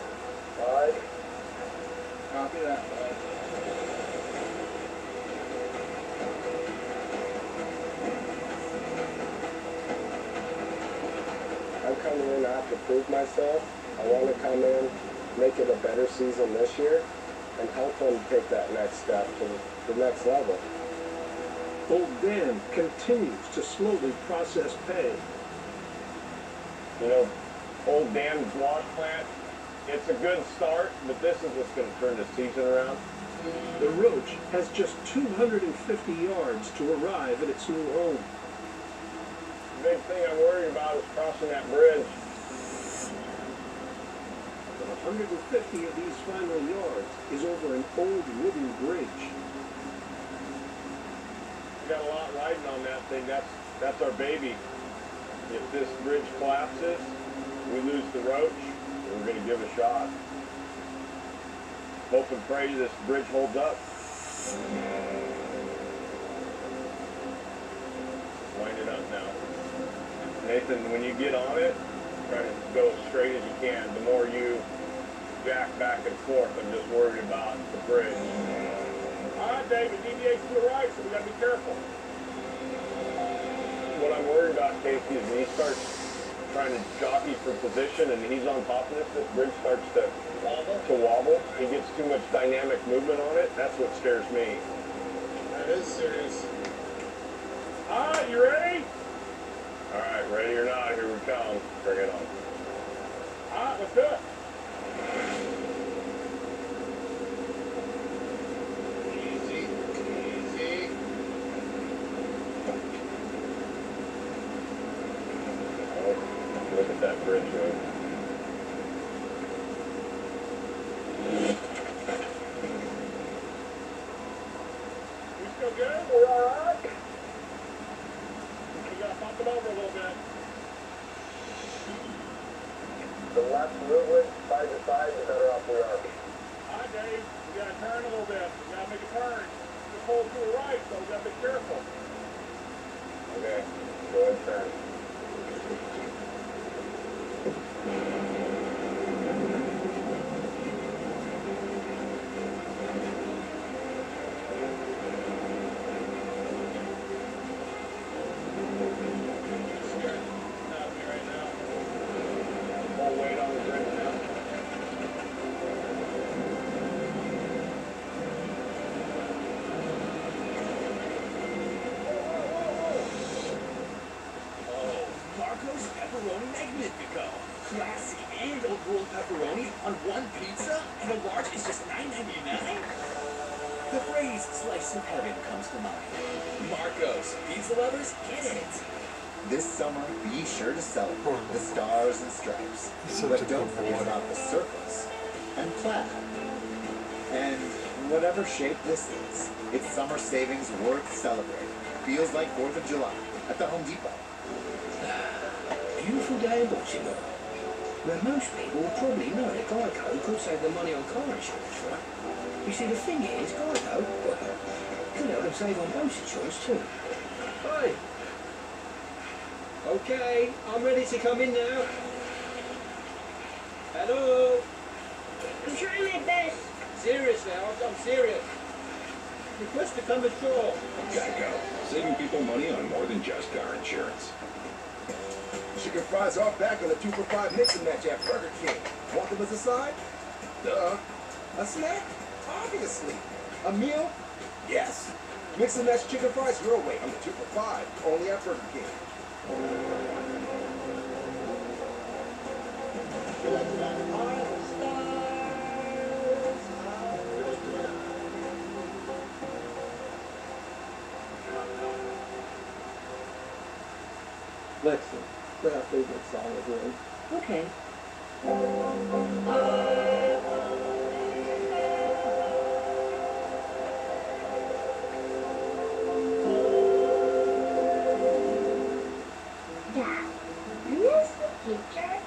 All right? Copy that, bud. I'm coming in, I have to prove myself. I want to come in, make it a better season this year, and help them take that next step to the next level. Old Dan continues to slowly process pay. You know, Old Dan's wash plant, it's a good start, but this is what's going to turn the season around. The Roach has just 250 yards to arrive at its new home. The big thing I'm worried about is crossing that bridge. But 150 of these final yards is over an old wooden bridge. We got a lot riding on that thing. That's our baby. If this bridge collapses, we lose the Roach, we're going to give a shot. Hope and pray this bridge holds up. Wind it up now. Nathan, when you get on it, try to go as straight as you can. The more you jack back and forth. I'm just worried about the bridge. All right, David, deviate to the right, so we gotta be careful. What I'm worried about, Casey, is when he starts trying to jockey for position and he's on top of this bridge starts to wobble. He gets too much dynamic movement on it. That's what scares me. That is serious. All right, you ready? All right, ready or not, here we come. Bring it on. All right, let's do it. Easy, easy. Oh, look at that bridge move. We still good? We're all right? We gotta bump it over a little bit. The less movement, side to side, the better off we are. All right, Dave, we gotta turn a little bit. We gotta make a turn. Just hold to the right, so we gotta be careful. Okay, go ahead and turn. Not me right now. Full weight on the bridge now. Oh, Marco's Pepperoni Magnifico. Classic and old world pepperoni on one pizza, and a large is just $9.99? The phrase slice of heaven comes to mind. Marco's, pizza lovers, get it. This summer, be sure to celebrate the stars and stripes. But don't forget about the circles and plaid. And whatever shape this is, it's summer savings worth celebrating. Feels like 4th of July at the Home Depot. Beautiful day in Baltimore, where most people will probably know that Geico could save them money on car insurance, right? You see, the thing is, Geico could help them save on boat insurance too. Hey! Okay, I'm ready to come in now. Hello? I'm trying my best. Serious now, I'm serious. Request to come ashore. Geico, saving people money on more than just car insurance. Chicken fries are back on the 2 for $5 mix and match at Burger King. Want them as a side? Duh. A snack? Obviously. A meal? Yes. Mix and match chicken fries your way on the 2 for $5, only at Burger King. Lexi, play our favorite song again. Okay. Dad, where's the future?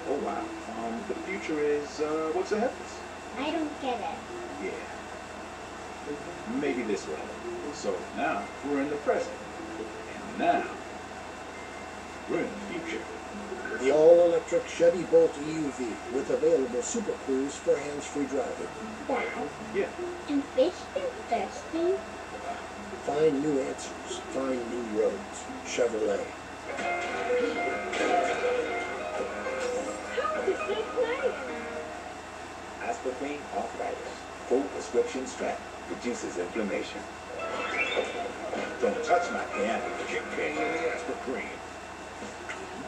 Oh wow. The future is, what's ahead of us? I don't get it. Yeah. Maybe this way. So now, we're in the present. And now, we're in the future. The all-electric Chevy Bolt EUV with available Super Cruise for hands-free driving. Dad, Yeah. do fish do thirsty? Find new answers. Find new roads. Chevrolet. How does they play? Aspartame arthritis. Full prescription strap. Reduces inflammation. Don't touch my piano. Kick me in the Aspartame.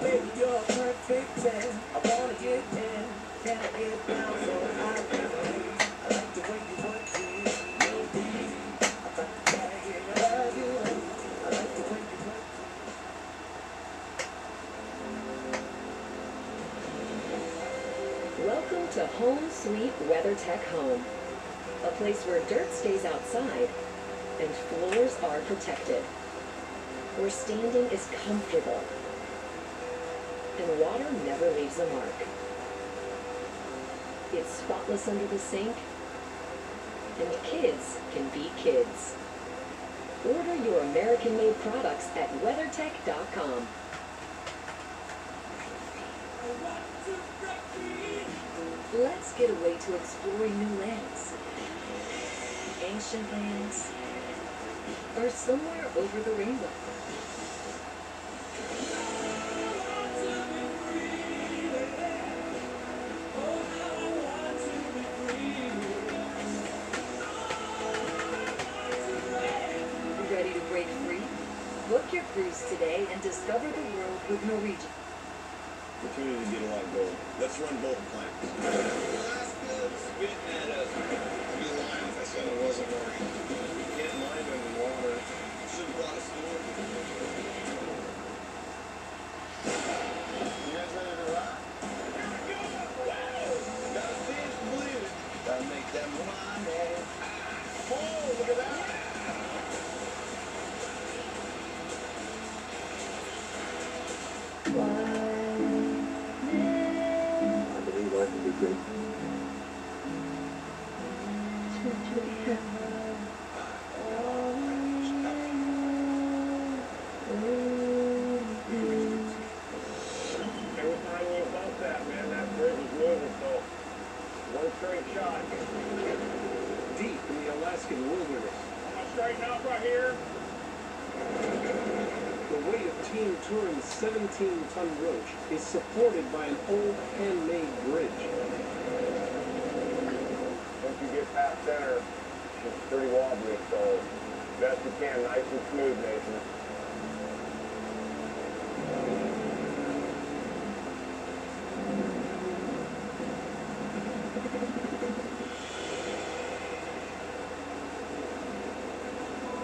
Baby, you're perfect 10. I wanna get in. Can I get down so I can play? I like the way you work it. No easy. I gotta get love you. I like the way you work Welcome to Home Sweet WeatherTech Home, a place where dirt stays outside and floors are protected, where standing is comfortable and water never leaves a mark. It's spotless under the sink, and kids can be kids. Order your American-made products at WeatherTech.com. Let's get away to exploring new lands. Ancient lands. Or somewhere over the rainbow. Ready to break free? Book your cruise today and discover the world with Norwegian. Opportunity to get a lot of gold. Let's run both plans. Alaska's spitting at us. You lying if I said it wasn't working. You can't mine underwater. Should have brought a sword. You guys ready to rock? Here we go! Gotta see it, believe it. Gotta make that money. Oh, look at that! I believe life will be great. Every time you bump that, man, that bridge is moving, so one straight shot. Deep in the Alaskan wilderness, I'm gonna straighten out right here. the weight of Team Touring's 17-ton roach is supported by an old handmade bridge. Once you get past center, it's pretty wobbly, so best you can, nice and smooth, Nathan.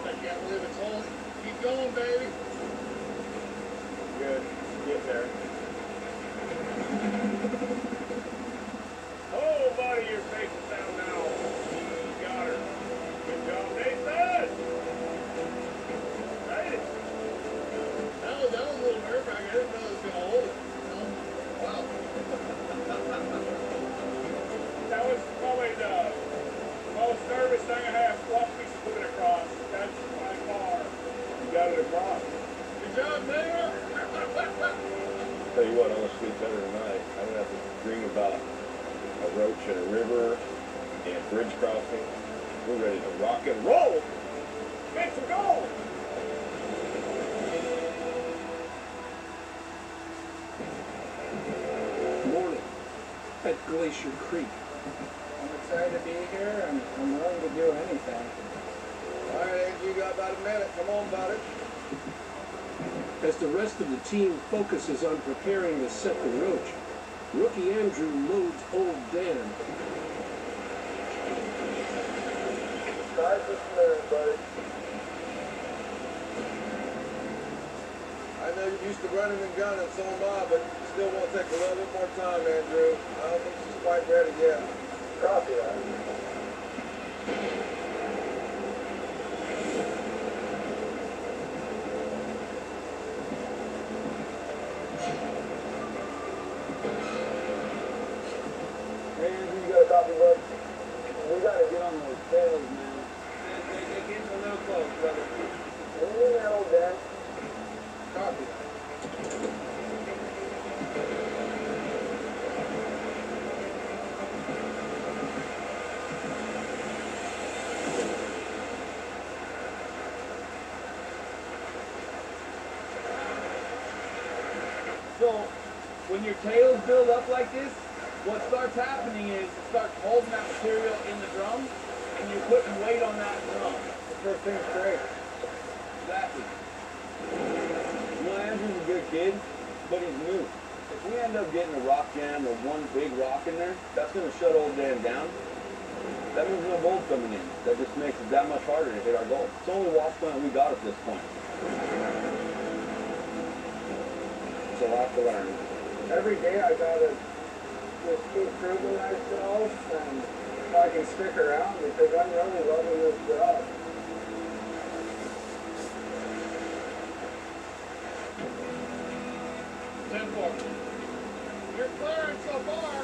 I can't believe it's holding. Keep going, baby. Good. Get there. Oh, buddy, you're facing down now. Got her. Good job, Nathan. Right. That was a little nerve-wracking. I didn't know it was going to hold it. Wow. That was probably the most nervous thing I have. Walk piece of moving across. That's by far. You got it across. Good job, Mayor. Tell you what, I'm gonna sleep better tonight. I don't have to dream about a roach in a river and bridge crossing. We're ready to rock and roll. Make some gold. Morning at Glacier Creek. I'm excited to be here and I'm willing to do anything. All right, Andrew, you got about a minute. Come on, buddy. As the rest of the team focuses on preparing to set the roach, rookie Andrew loads old Dan. Nice and smooth, buddy. I know you're used to running and gunning, so am I, but still want to take a little bit more time, Andrew. I don't think she's quite ready yet. Copy that. Hey, Andrew, you got a copy, bud? We gotta get on those tails, man. They get a little close, brother. In there, old Dan. Copy. So, when your tails build up like this, what starts happening is it starts holding that material in the drum, and you're putting weight on that drum. The first thing's great. Exactly. Well, Andrew's a good kid, but he's new. If we end up getting a rock jam or one big rock in there, that's going to shut old Dan down. That means no gold coming in. That just makes it that much harder to hit our goal. It's the only wash plant we got at this point. It's a lot to learn. Every day I gotta just keep proving myself and if I can stick around because I'm really loving this job. You're clearing so far.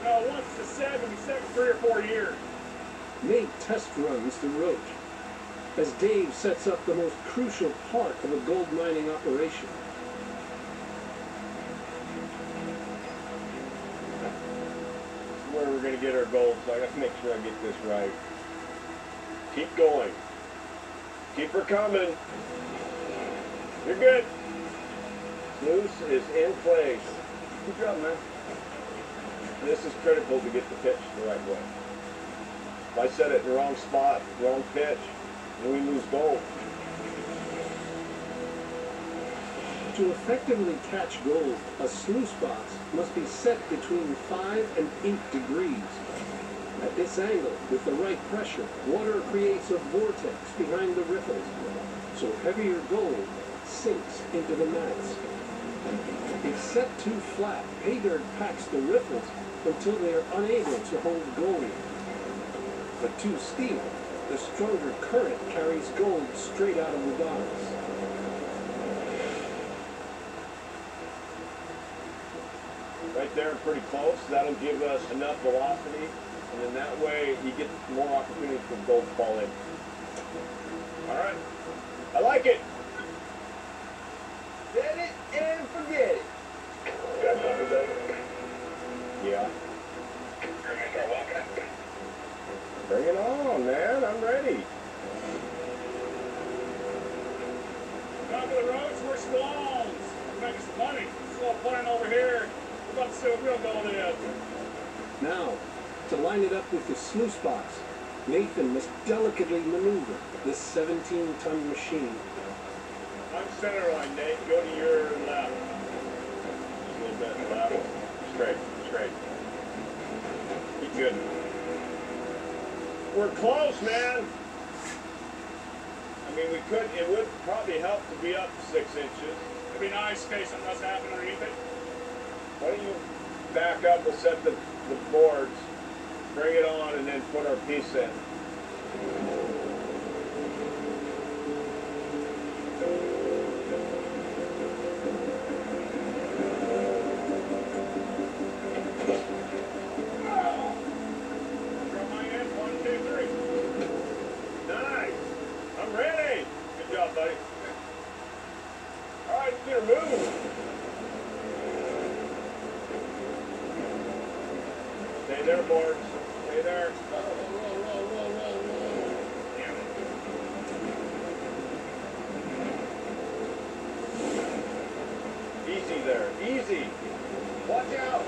No, once to 7, we set 3 or 4 years. Nate test runs the roach as Dave sets up the most crucial part of a gold mining operation. where we're going to get our gold, so I got to make sure I get this right. Keep going. Keep her coming. You're good. Sluice is in place. Good job, man. This is critical to get the pitch the right way. If I set it in the wrong spot, wrong pitch, then we lose gold. To effectively catch gold, a sluice box must be set between 5 and 8 degrees. At this angle, with the right pressure, water creates a vortex behind the riffles, so heavier gold sinks into the mats. If set too flat, pay dirt packs the riffles until they are unable to hold gold. But too steep, the stronger current carries gold straight out of the box. Right there, pretty close. That'll give us enough velocity, and then that way you get more opportunities for gold to fall in. All right. I like it. Set it and forget it. Yeah. Bring it on, man. I'm ready. Top of the roads, we're Stallones. We're making some money. This little plan over here. We're about to see what real gold is. Now, to line it up with the sluice box, Nathan must delicately maneuver this 17-ton machine. I'm center line, Nate. Go to your left. Just a little bit left. Straight, straight. Keep good. We're close, man. I mean, it would probably help to be up 6 inches. It'd be nice in case something doesn't happen underneath it. Why don't you back up, we'll set the boards, bring it on, and then put our piece in. Stay there, boards. Stay there. Easy there. Easy. Watch out.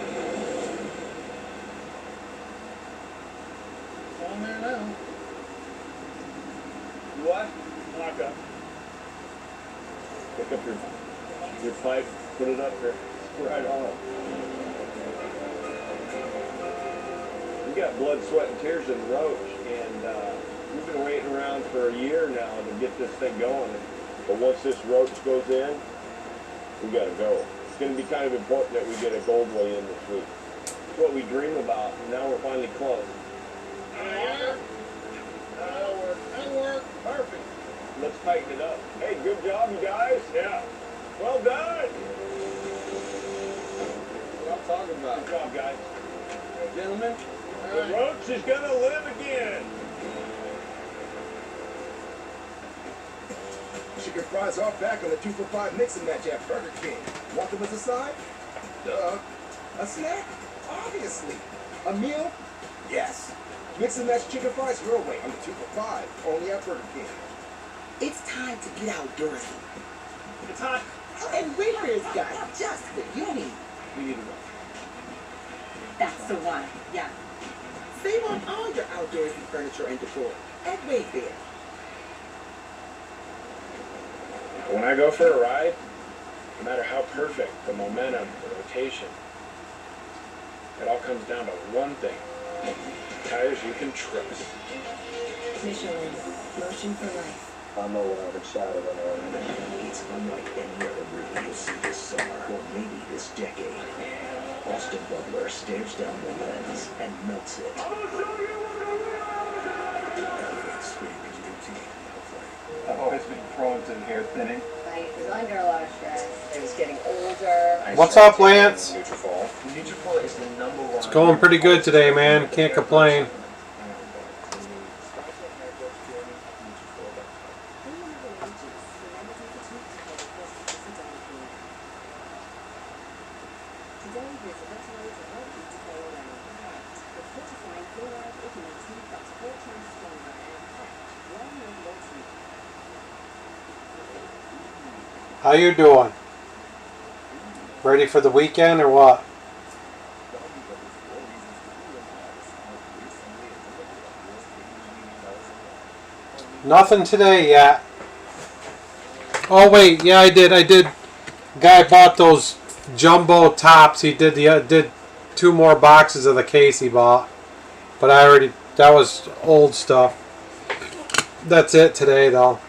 It's on there now. What? Lock up. Pick up your pipe. Put it up there. Right on. We got blood, sweat, and tears in Roach, and we've been waiting around for a year now to get this thing going. But once this Roach goes in, we got to go. It's going to be kind of important that we get a gold weigh in this week. It's what we dream about, and now we're finally close. Yeah. That'll work. That'll work. Perfect. Let's tighten it up. Hey, good job, you guys. Yeah. Well done. What I'm talking about. Good job, guys. Gentlemen. The Roach is going to live again. Chicken fries are back on the 2 for $5 mixing match at Burger King. Want them as a side? Duh. A snack? Obviously. A meal? Yes. Mix and match chicken fries your way on the 2 for $5, only at Burger King. It's time to get outdoorsy. It's hot. And Wayfair has got just what you need. We need a run. That's the one, yeah. Save on all your outdoorsy furniture and decor at Wayfair. When I go for a ride, no matter how perfect the momentum, the rotation, it all comes down to one thing. Tires you can trust. Michelin, motion for life. I'm a wild shadow of an It's unlike any other review you'll see this summer, or maybe this decade. Austin Butler stares down the lens and melts it. I've always been prone to hair thinning. I was under a lot of stress. I was getting older. What's up, Lance? Nutrafol. Nutrafol is the #1. It's going pretty good today, man. Can't complain. How you doing? Ready for the weekend or what? Nothing today yet. Oh wait, yeah, I did. Guy bought those jumbo tops. He did did 2 more boxes of the case he bought. But that was old stuff. That's it today though.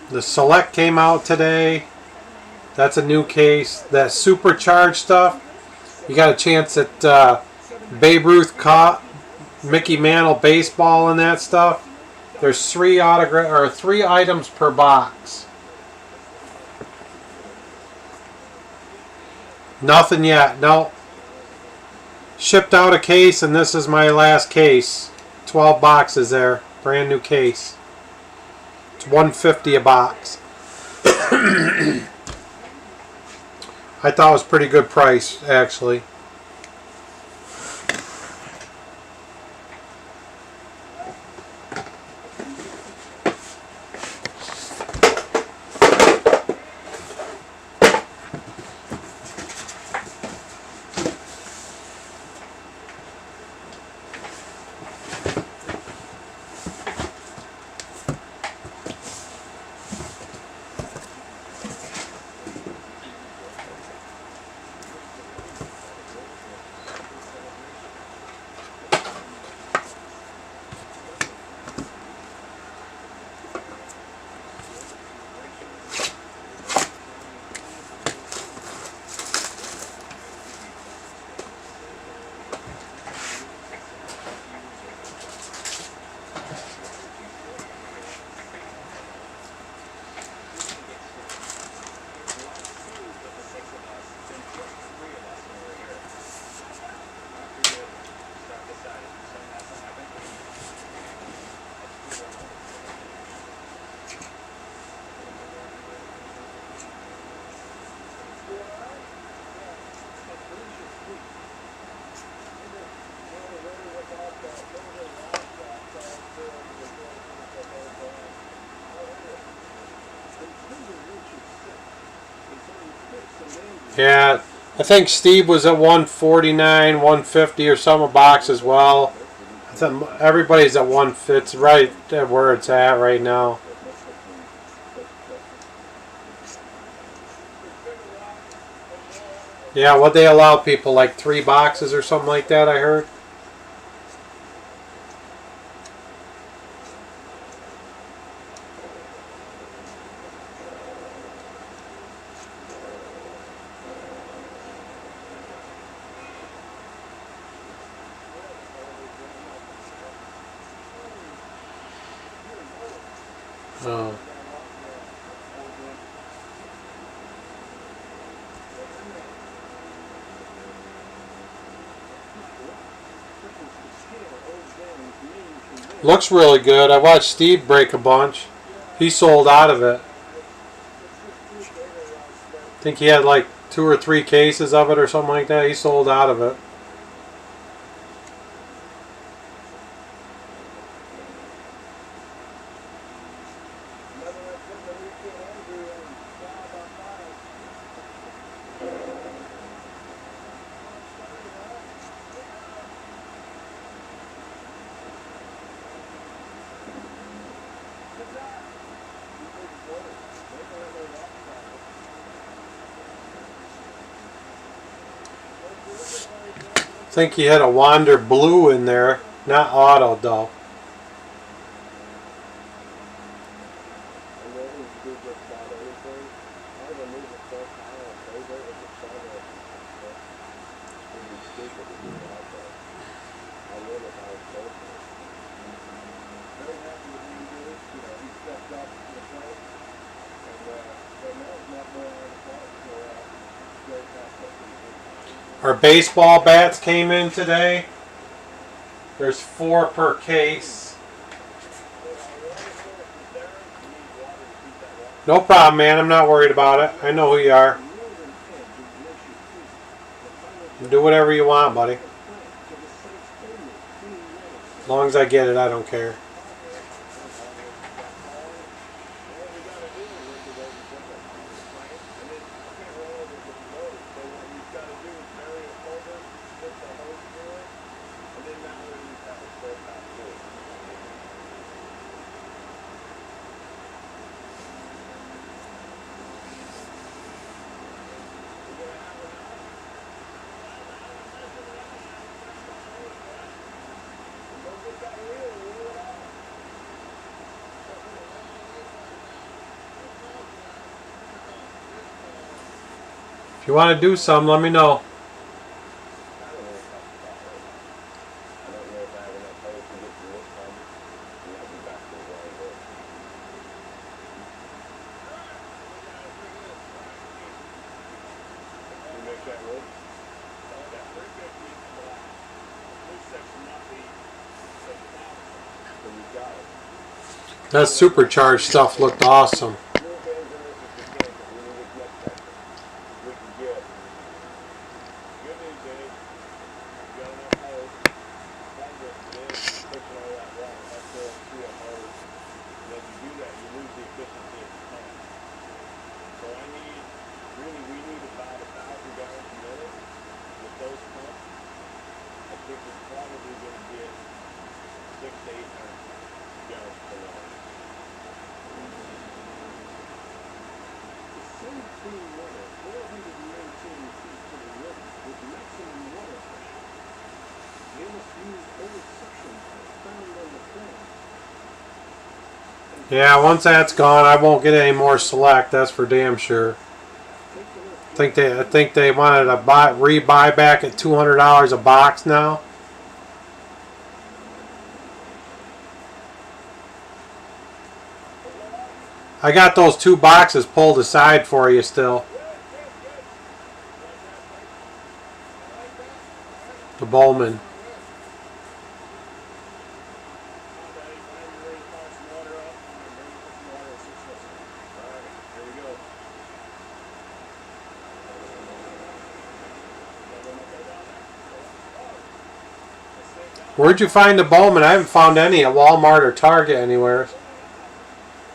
The Select came out today. That's a new case. That supercharged stuff. You got a chance at Babe Ruth caught Mickey Mantle baseball and that stuff. There's 3 items per box. Nothing yet. No. Shipped out a case, and this is my last case. 12 boxes there. Brand new case. It's $150 a box. I thought it was a pretty good price, actually. Yeah, I think Steve was at 149, 150 or some a box as well. I think everybody's at 150. It's right at where it's at right now. Yeah, what they allow people, like 3 boxes or something like that, I heard. Oh. Looks really good. I watched Steve break a bunch. He sold out of it. I think he had like 2 or 3 cases of it or something like that. He sold out of it. I think he had a Wander Blue in there, not auto though. Our baseball bats came in today. There's 4 per case. No problem, man. I'm not worried about it. I know who you are. Do whatever you want, buddy. As long as I get it, I don't care. If you want to do some, let me know. That supercharged stuff looked awesome. Yeah, once that's gone, I won't get any more Select. That's for damn sure. I think they wanted to rebuy back at $200 a box now. I got those 2 boxes pulled aside for you still. The Bowman. Where'd you find the Bowman? I haven't found any at Walmart or Target anywhere.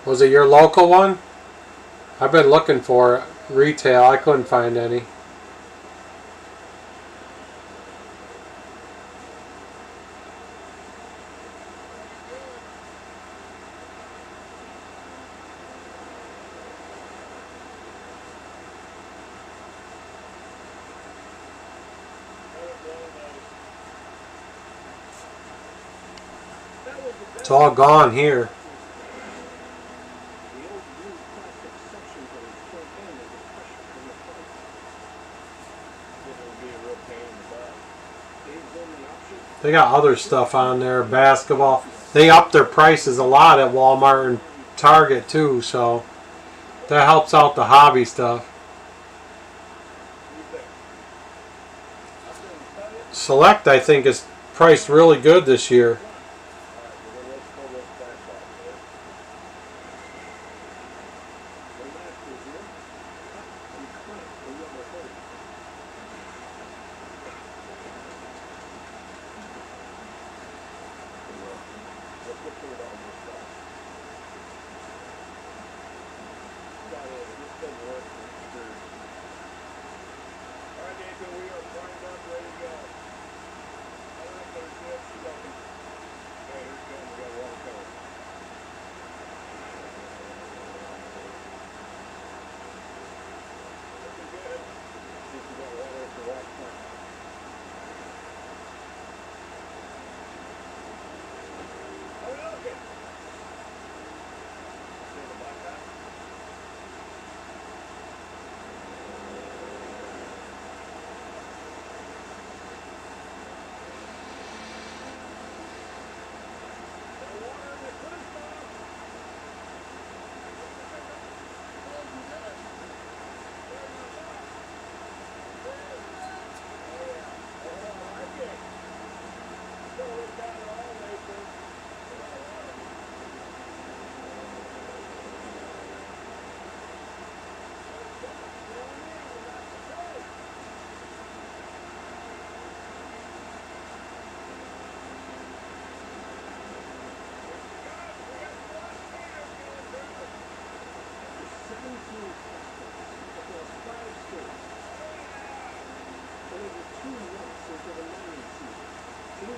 Was it your local one? I've been looking for it. Retail. I couldn't find any. It's all gone here. They got other stuff on there, basketball. They up their prices a lot at Walmart and Target too, so that helps out the hobby stuff. Select, I think, is priced really good this year.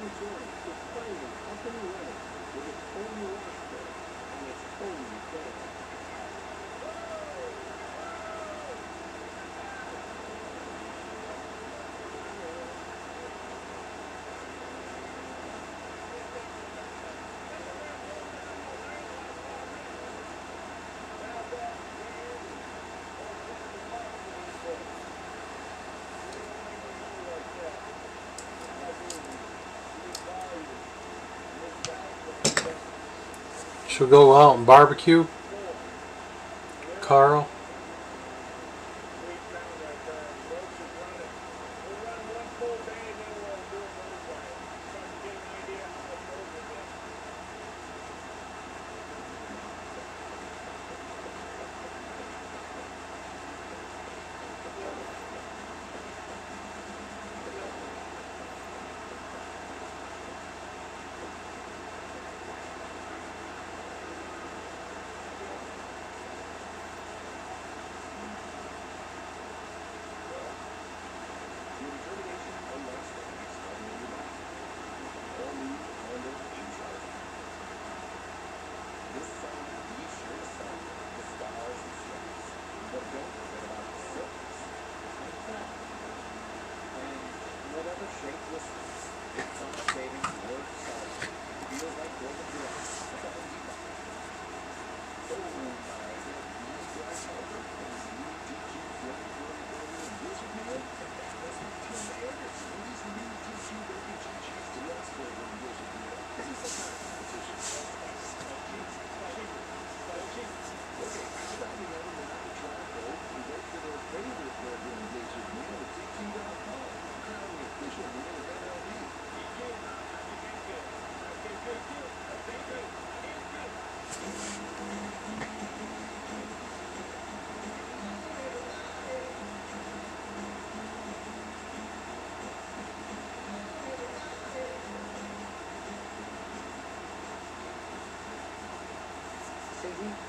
Insurance is finally up and running with its own wash bay and its own mechanic. Should we go out and barbecue, Carl?